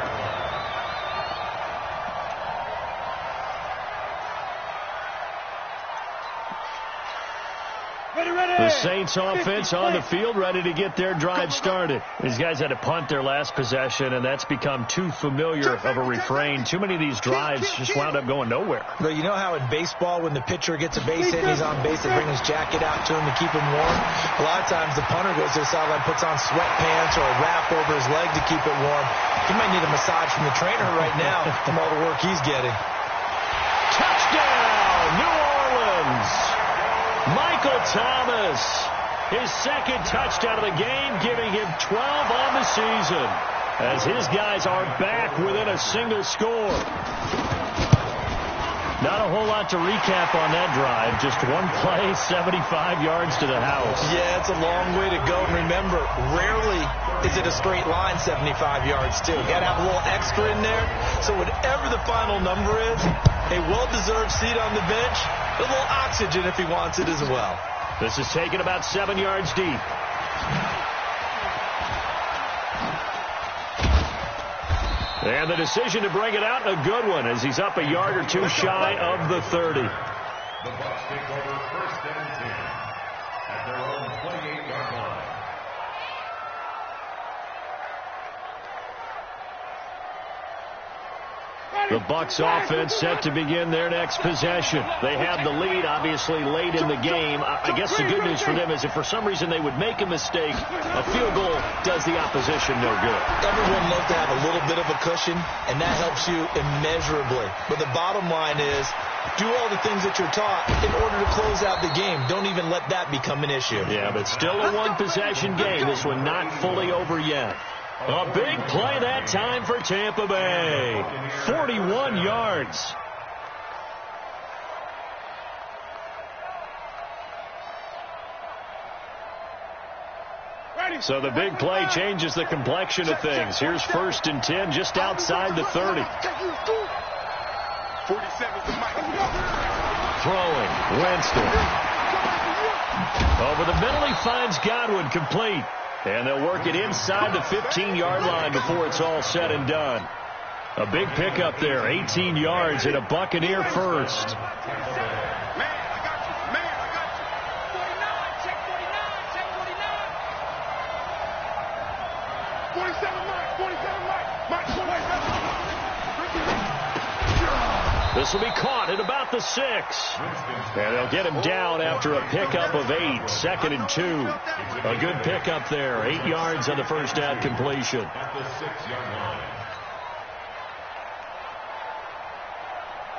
The Saints offense on the field, ready to get their drive started. These guys had to punt their last possession, and that's become too familiar of a refrain. Too many of these drives just wound up going nowhere. But you know how in baseball, when the pitcher gets a base hit and he's on base, they bring his jacket out to him to keep him warm? A lot of times the punter goes to the sideline, puts on sweatpants or a wrap over his leg to keep it warm. He might need a massage from the trainer right now from all the work he's getting. Touchdown, New Orleans! Michael Thomas, his second touchdown of the game, giving him 12 on the season as his guys are back within a single score. Not a whole lot to recap on that drive. Just one play, 75 yards to the house. Yeah, it's a long way to go. Remember, rarely is it a straight line 75 yards, too. Got to have a little extra in there. So whatever the final number is, a well-deserved seat on the bench, a little oxygen if he wants it as well. This is taken about 7 yards deep. And the decision to bring it out, a good one, as he's up a yard or two shy of the 30. The Bucs take over 1st and 10 at their own 28-yard line. The Bucs offense set to begin their next possession. They have the lead, obviously, late in the game. I guess the good news for them is if for some reason they would make a mistake, a field goal does the opposition no good. Everyone loves to have a little bit of a cushion, and that helps you immeasurably. But the bottom line is, do all the things that you're taught in order to close out the game. Don't even let that become an issue. Yeah, but still a one-possession game. This one not fully over yet. A big play that time for Tampa Bay. 41 yards. So the big play changes the complexion of things. Here's 1st and 10 just outside the 30. Throwing, Winston. Over the middle, he finds Godwin, complete. And they'll work it inside the 15-yard line before it's all said and done. A big pickup there, 18 yards and a Buccaneer first. This will be caught at about the 6. And they'll get him down after a pickup of 8. 2nd and 2. A good pickup there. 8 yards on the first down completion. At the 6-yard line.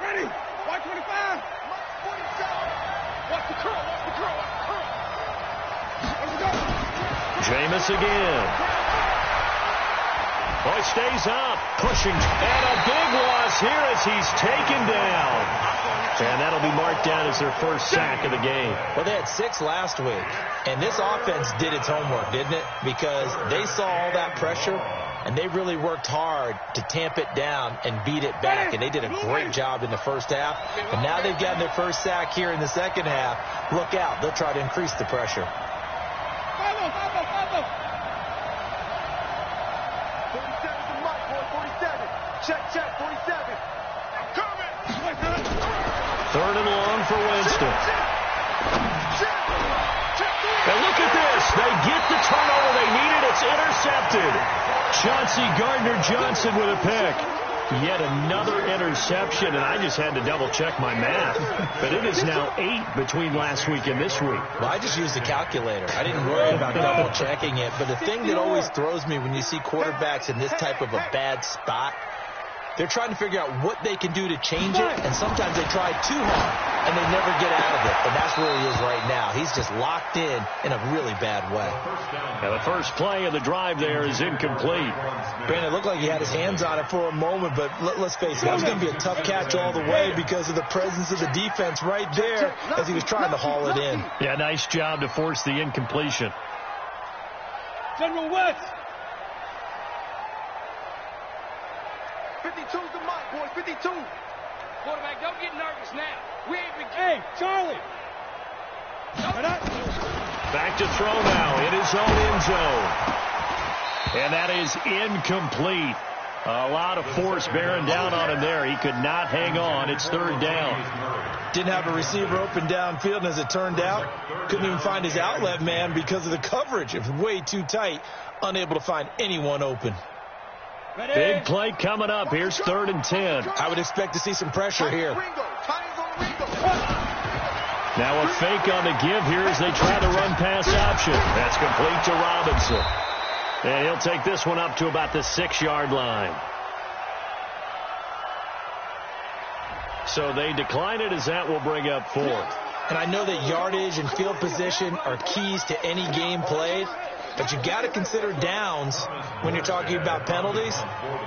Ready? Watch 25. 47. Watch the curl. Watch the curl. Watch the curl. Let's go. Jameis again. Oh, he stays up, pushing, and a big loss here as he's taken down. And that'll be marked down as their first sack of the game. Well, they had 6 last week, and this offense did its homework, didn't it? Because they saw all that pressure, and they really worked hard to tamp it down and beat it back, and they did a great job in the first half. And now they've gotten their first sack here in the second half. Look out. They'll try to increase the pressure. Check, 47. I'm coming. 3rd and long for Winston. And look at this. They get the turnover they needed. It's intercepted. Chauncey Gardner-Johnson with a pick. Yet another interception, and I just had to double-check my math. But it is now 8 between last week and this week. Well, I just used a calculator. I didn't worry about double-checking it. But the thing that always throws me when you see quarterbacks in this type of a bad spot, they're trying to figure out what they can do to change it, and sometimes they try too hard, and they never get out of it. And that's where he is right now. He's just locked in a really bad way. Now, the first play of the drive there is incomplete. Brandon, it looked like he had his hands on it for a moment, but let's face it, that was going to be a tough catch all the way because of the presence of the defense right there as he was trying to haul it in. Yeah, nice job to force the incompletion. General West. 52's the mark, boys. 52. Quarterback, don't get nervous now. We ain't been... Hey, Charlie. Back to throw now in his own end zone. And that is incomplete. A lot of force bearing down on him there. He could not hang on. It's third down. Didn't have a receiver open downfield, and as it turned out, couldn't even find his outlet man because of the coverage. It was way too tight, unable to find anyone open. Big play coming up. Here's 3rd and 10. I would expect to see some pressure here. Now a fake on the give here as they try the run pass option. That's complete to Robinson. And he'll take this one up to about the 6-yard line. So they decline it as that will bring up 4th. And I know that yardage and field position are keys to any game played, but you got to consider downs when you're talking about penalties,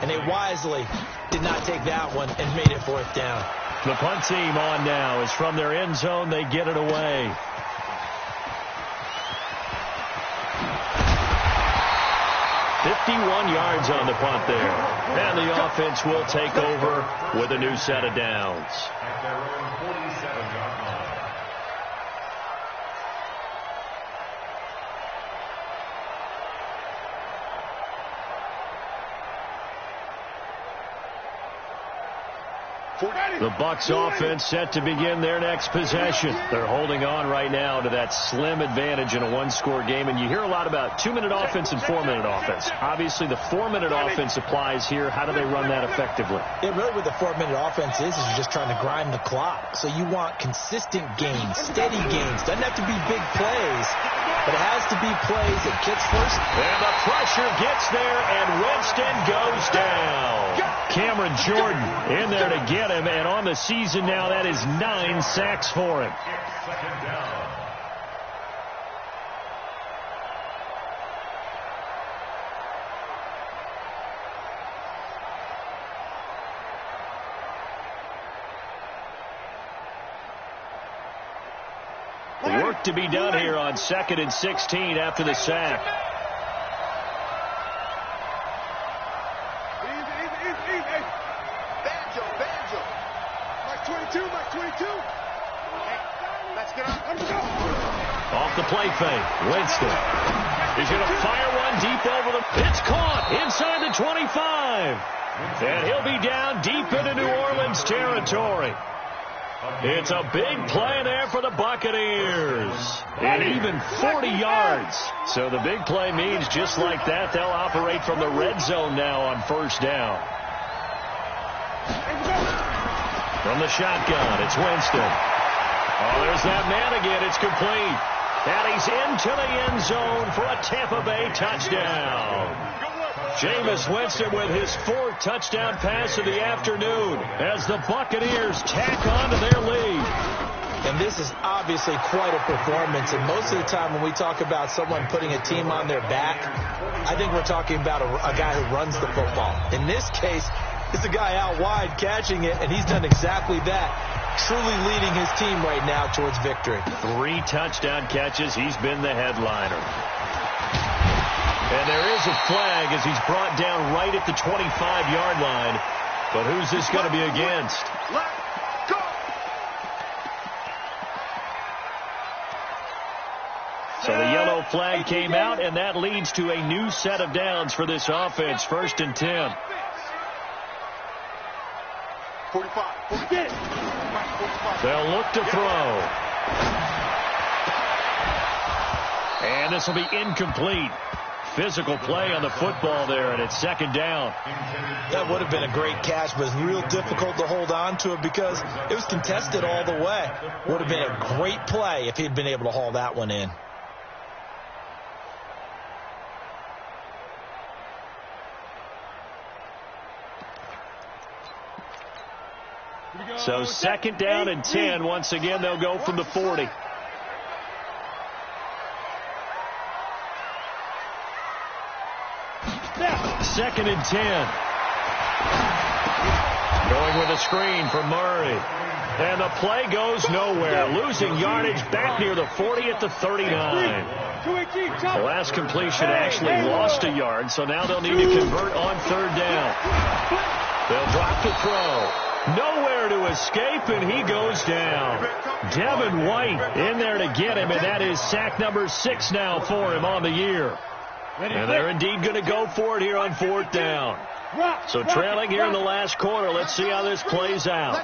and they wisely did not take that one and made it 4th down. The punt team on now is from their end zone. They get it away. .51 yards on the punt there. And the offense will take over with a new set of downs. At their own 47-yard line. The Bucs offense set to begin their next possession. They're holding on right now to that slim advantage in a one-score game. And you hear a lot about 2-minute offense and 4-minute offense. Obviously, the 4-minute offense applies here. How do they run that effectively? Yeah, really what the 4-minute offense is you're just trying to grind the clock. So you want consistent gains, steady gains. Doesn't have to be big plays, but it has to be plays that kicks first. And the pressure gets there, and Winston goes down. Cameron Jordan in there to get him, and on the season now, that is 9 sacks for him. Second down. Work to be done here on 2nd and 16 after the sack. Off the play fake, Winston. He's going to fire one deep over the... It's caught inside the 25. And he'll be down deep into New Orleans territory. It's a big play there for the Buccaneers. And even 40 yards. So the big play means just like that, they'll operate from the red zone now on 1st down. From the shotgun, it's Winston. Oh, there's that man again. It's complete. And he's into the end zone for a Tampa Bay touchdown. Jameis Winston with his 4th touchdown pass of the afternoon as the Buccaneers tack on to their lead. And this is obviously quite a performance. And most of the time when we talk about someone putting a team on their back, I think we're talking about a guy who runs the football. In this case, it's a guy out wide catching it, and he's done exactly that. Truly leading his team right now towards victory. 3 touchdown catches. He's been the headliner. And there is a flag as he's brought down right at the 25-yard line. But who's this going to be against? So the yellow flag came out, and that leads to a new set of downs for this offense. 1st and 10. 45. They'll look to throw. And this will be incomplete. physical play on the football there, and it's second down. That would have been a great catch, but it's real difficult to hold on to it because it was contested all the way. Would have been a great play if he'd been able to haul that one in. So second down and 10. Once again, they'll go from the 40. Second and 10. Going with a screen for Murray. And the play goes nowhere. Losing yardage back near the 40 at the 39. The last completion actually lost a yard, so now they'll need to convert on third down. They'll drop the throw. Nowhere to escape, and he goes down. Devin White in there to get him, and that is sack number 6 now for him on the year. And they're indeed going to go for it here on fourth down. So trailing here in the last quarter. Let's see how this plays out.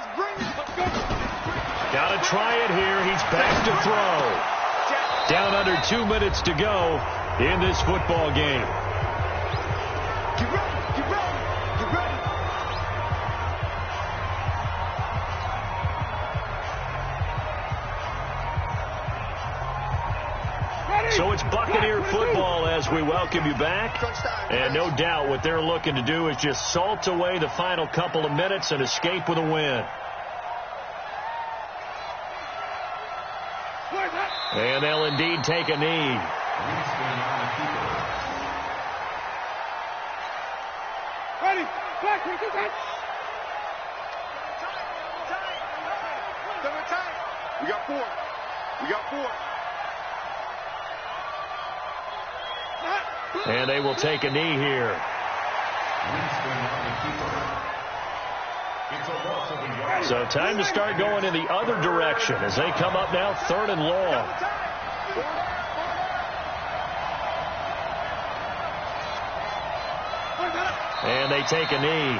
Got to try it here. He's back to throw. Down under 2 minutes to go in this football game. So it's Buccaneer football as we welcome you back. And no doubt what they're looking to do is just salt away the final couple of minutes and escape with a win. And they'll indeed take a knee. Ready. We got 4. We got 4. And they will take a knee here. So time to start going in the other direction as they come up now third and long. And they take a knee.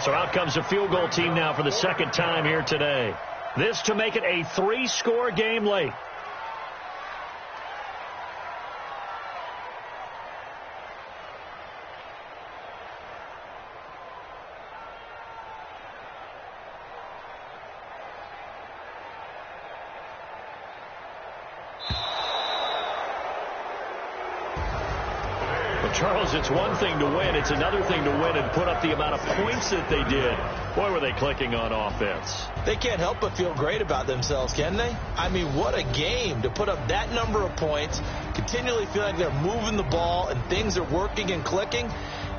So out comes the field goal team now for the second time here today. This to make it a 3-score game late. Charles, it's one thing to win. It's another thing to win and put up the amount of points that they did. Boy, were they clicking on offense. They can't help but feel great about themselves, can they? I mean, what a game to put up that number of points, continually feel like they're moving the ball and things are working and clicking.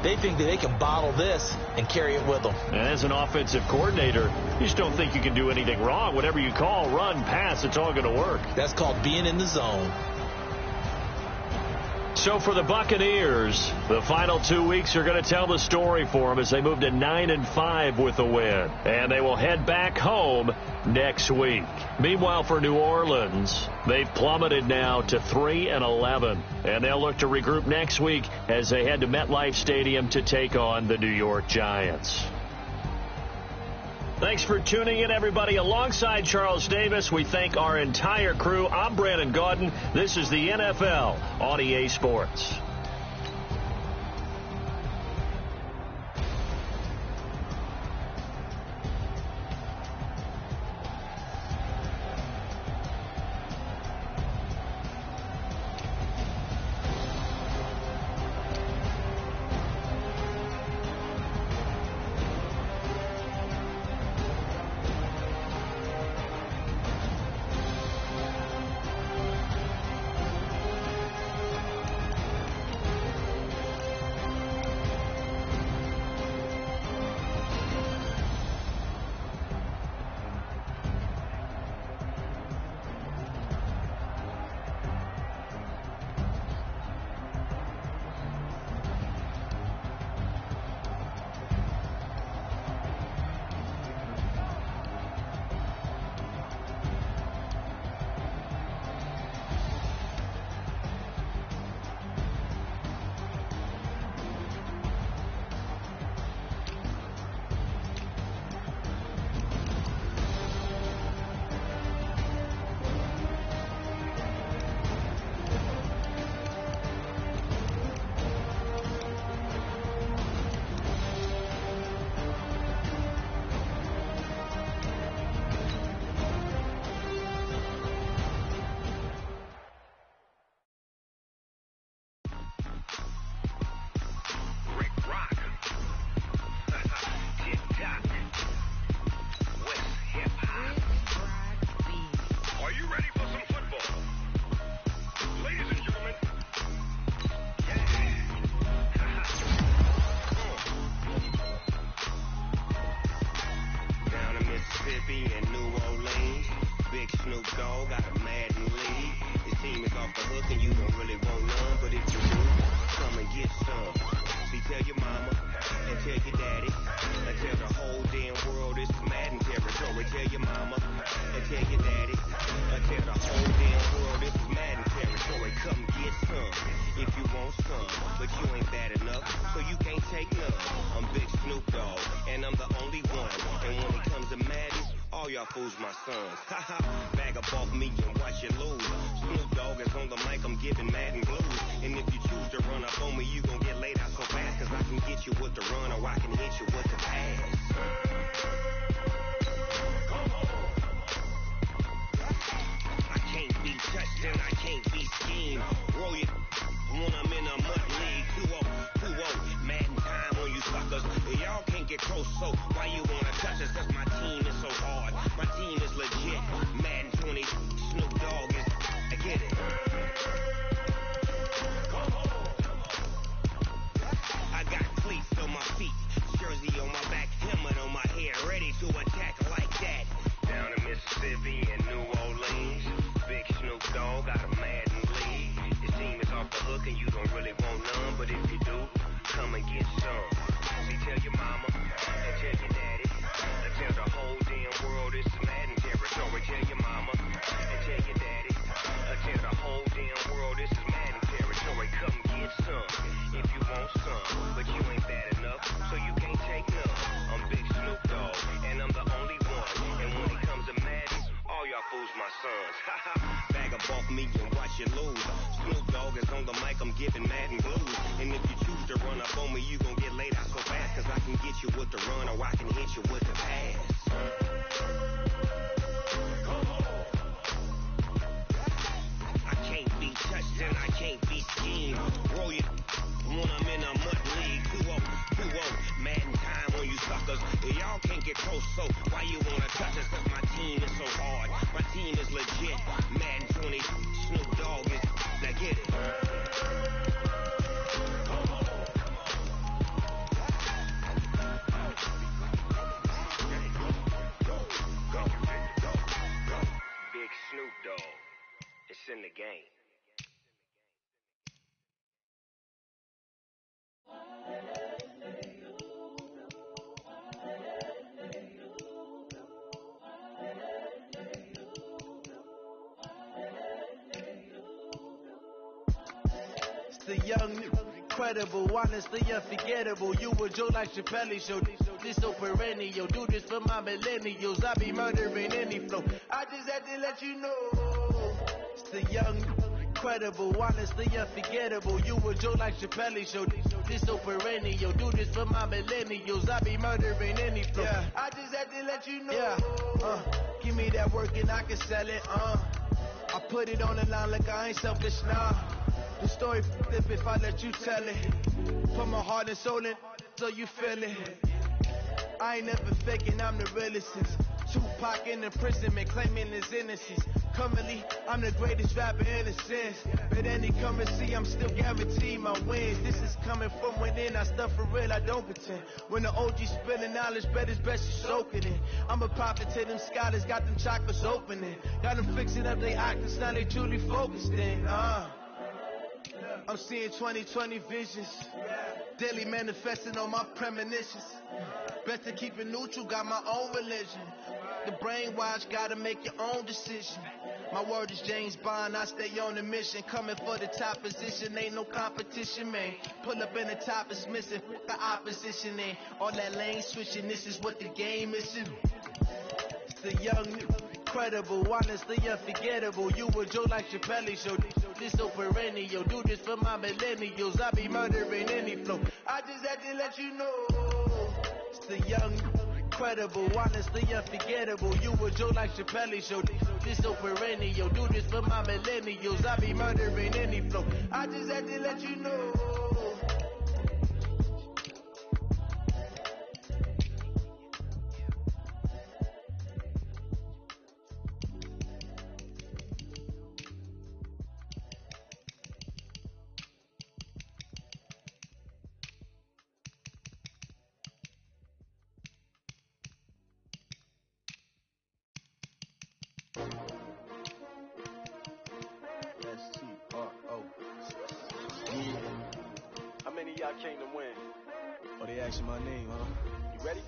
They think that they can bottle this and carry it with them. And as an offensive coordinator, you just don't think you can do anything wrong. Whatever you call, run, pass, it's all going to work. That's called being in the zone. So for the Buccaneers, the final 2 weeks are going to tell the story for them as they move to 9-5 with a win. And they will head back home next week. Meanwhile, for New Orleans, they've plummeted now to 3-11. And they'll look to regroup next week as they head to MetLife Stadium to take on the New York Giants. Thanks for tuning in, everybody. Alongside Charles Davis, we thank our entire crew. I'm Brandon Gaudin. This is the NFL on EA Sports. Dogg got a Madden lead. His team is off the hook and you don't really want none, but if you do, come and get some. See, tell your mama and tell your daddy and tell the whole damn world this is Madden territory. Tell your mama and tell your daddy and tell the whole damn world this is Madden territory. Come get some if you want some, but you ain't bad enough, so you can't take none. I'm Big Snoop Dogg, and I'm the only one. And when it comes to Madden, all y'all fools my sons. Haha, bag up off me and watch you lose. Snoop Dogg is on the mic, I'm giving Madden blues. And if you choose to run up on me, you gon' get laid out so fast, cause I can get you with the run or I can hit you with the pass. I can't be touched and I can't be schemed. Roll it when I'm in a mud league. 2-0, Madden time on you suckers. Y'all can't get close, so why you wanna touch us? Cause my team is so hard. My team is legit. Madden 20, Snoop Dogg is, I get it. I got cleats on my feet, jersey on my back, helmet on my head, ready to attack like that. Down in Mississippi and New Orleans, Big Snoop Dogg got a Madden lead. His team is off the hook and you don't really want none, but if you do, come and get some. See, tell your mama and tell your daddy and tell the whole damn world this is Madden territory. Tell your mama and tell your daddy and tell the whole damn world this is Madden territory. Come get some if you want some, but you ain't bad enough, so you can't take none. I'm Big Snoop Dogg, and I'm the only one. And when it comes to Madden, all y'all fools my sons. Haha, bag up off me and watch you lose. Snoop Dogg is on the mic, I'm giving Madden blues. And if you choose to run up on me, you gon' get laid out so fast, cause I can get you with the run or I can hit you with the pass. I can't be touched and I can't be schemed. Roll it when I'm in a mud league. 2-0, Madden time on you suckers. Y'all can't get close, so why you wanna touch us? Cause my team is so hard. My team is legit. Madden 20, Snoop Dogg is, now get it. Big Snoop Dogg, it's in the game. It's the young, incredible, honestly unforgettable. You a Joe like Chappelle show. This so perennial. Do this for my millennials. I be murdering any flow. I just had to let you know. It's the young, incredible, honestly unforgettable. You a Joe like Chappelle show. This so perennial. Do this for my millennials. I be murdering any flow. Yeah. I just had to let you know. Yeah. Give me that work and I can sell it. I put it on the line like I ain't selfish now. The story flip if I let you tell it. Put my heart and soul in so you feel it. I ain't never faking, I'm the realest since Tupac in imprisonment, claiming his innocence. Currently, I'm the greatest rapper in a sense. But any come and see, I'm still guaranteed my wins. This is coming from within, I stuff for real, I don't pretend. When the OG spilling knowledge, bet it's best you soak it in. I'm a prophet to them scholars, got them chakras opening. Got them fixing up their octaves, now they truly focused in. I'm seeing 2020 visions, daily manifesting on my premonitions. Best to keep it neutral, got my own religion. The brainwash, gotta make your own decision. My word is James Bond, I stay on the mission. Coming for the top position, ain't no competition, man. Pull up in the top is missing, the opposition in. All that lane switching, this is what the game is. It's the young, incredible, honestly unforgettable. You a Joe like Chappelle show. This so perennial. Do this for my millennials. I be murdering any flow. I just had to let you know. It's the young, incredible, honestly unforgettable. You a Joe like Chappelle show. This so perennial. Do this for my millennials. I be murdering any flow. I just had to let you know. I came to win. Oh, they asking my name, huh? You ready?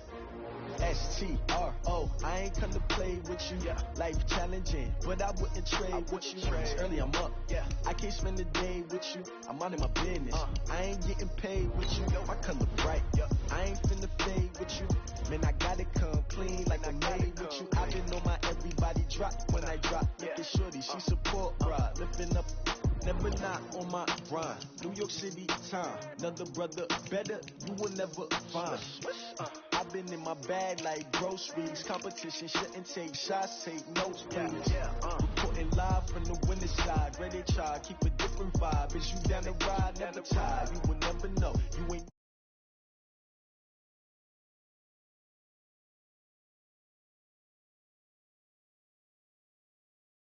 S-T-R-O, I ain't come to play with you. Yeah. Life challenging, but I wouldn't trade with you. It's early, I'm up. Yeah. I can't spend the day with you. I'm minding my business. I ain't getting paid with you. My color bright. I ain't finna fade with you. Man, I gotta come clean like I made with you. I been on my everybody drop when I drop. Look at shorty, she support, bruh. Lifting up, never not on my grind. New York City time, another brother better, you will never find. I've been in my bag like groceries. Competition shouldn't take shots, take notes, please. Reporting live from the winning side. Ready to try, keep a different vibe. Is you down the ride, never tired. You will never know. You ain't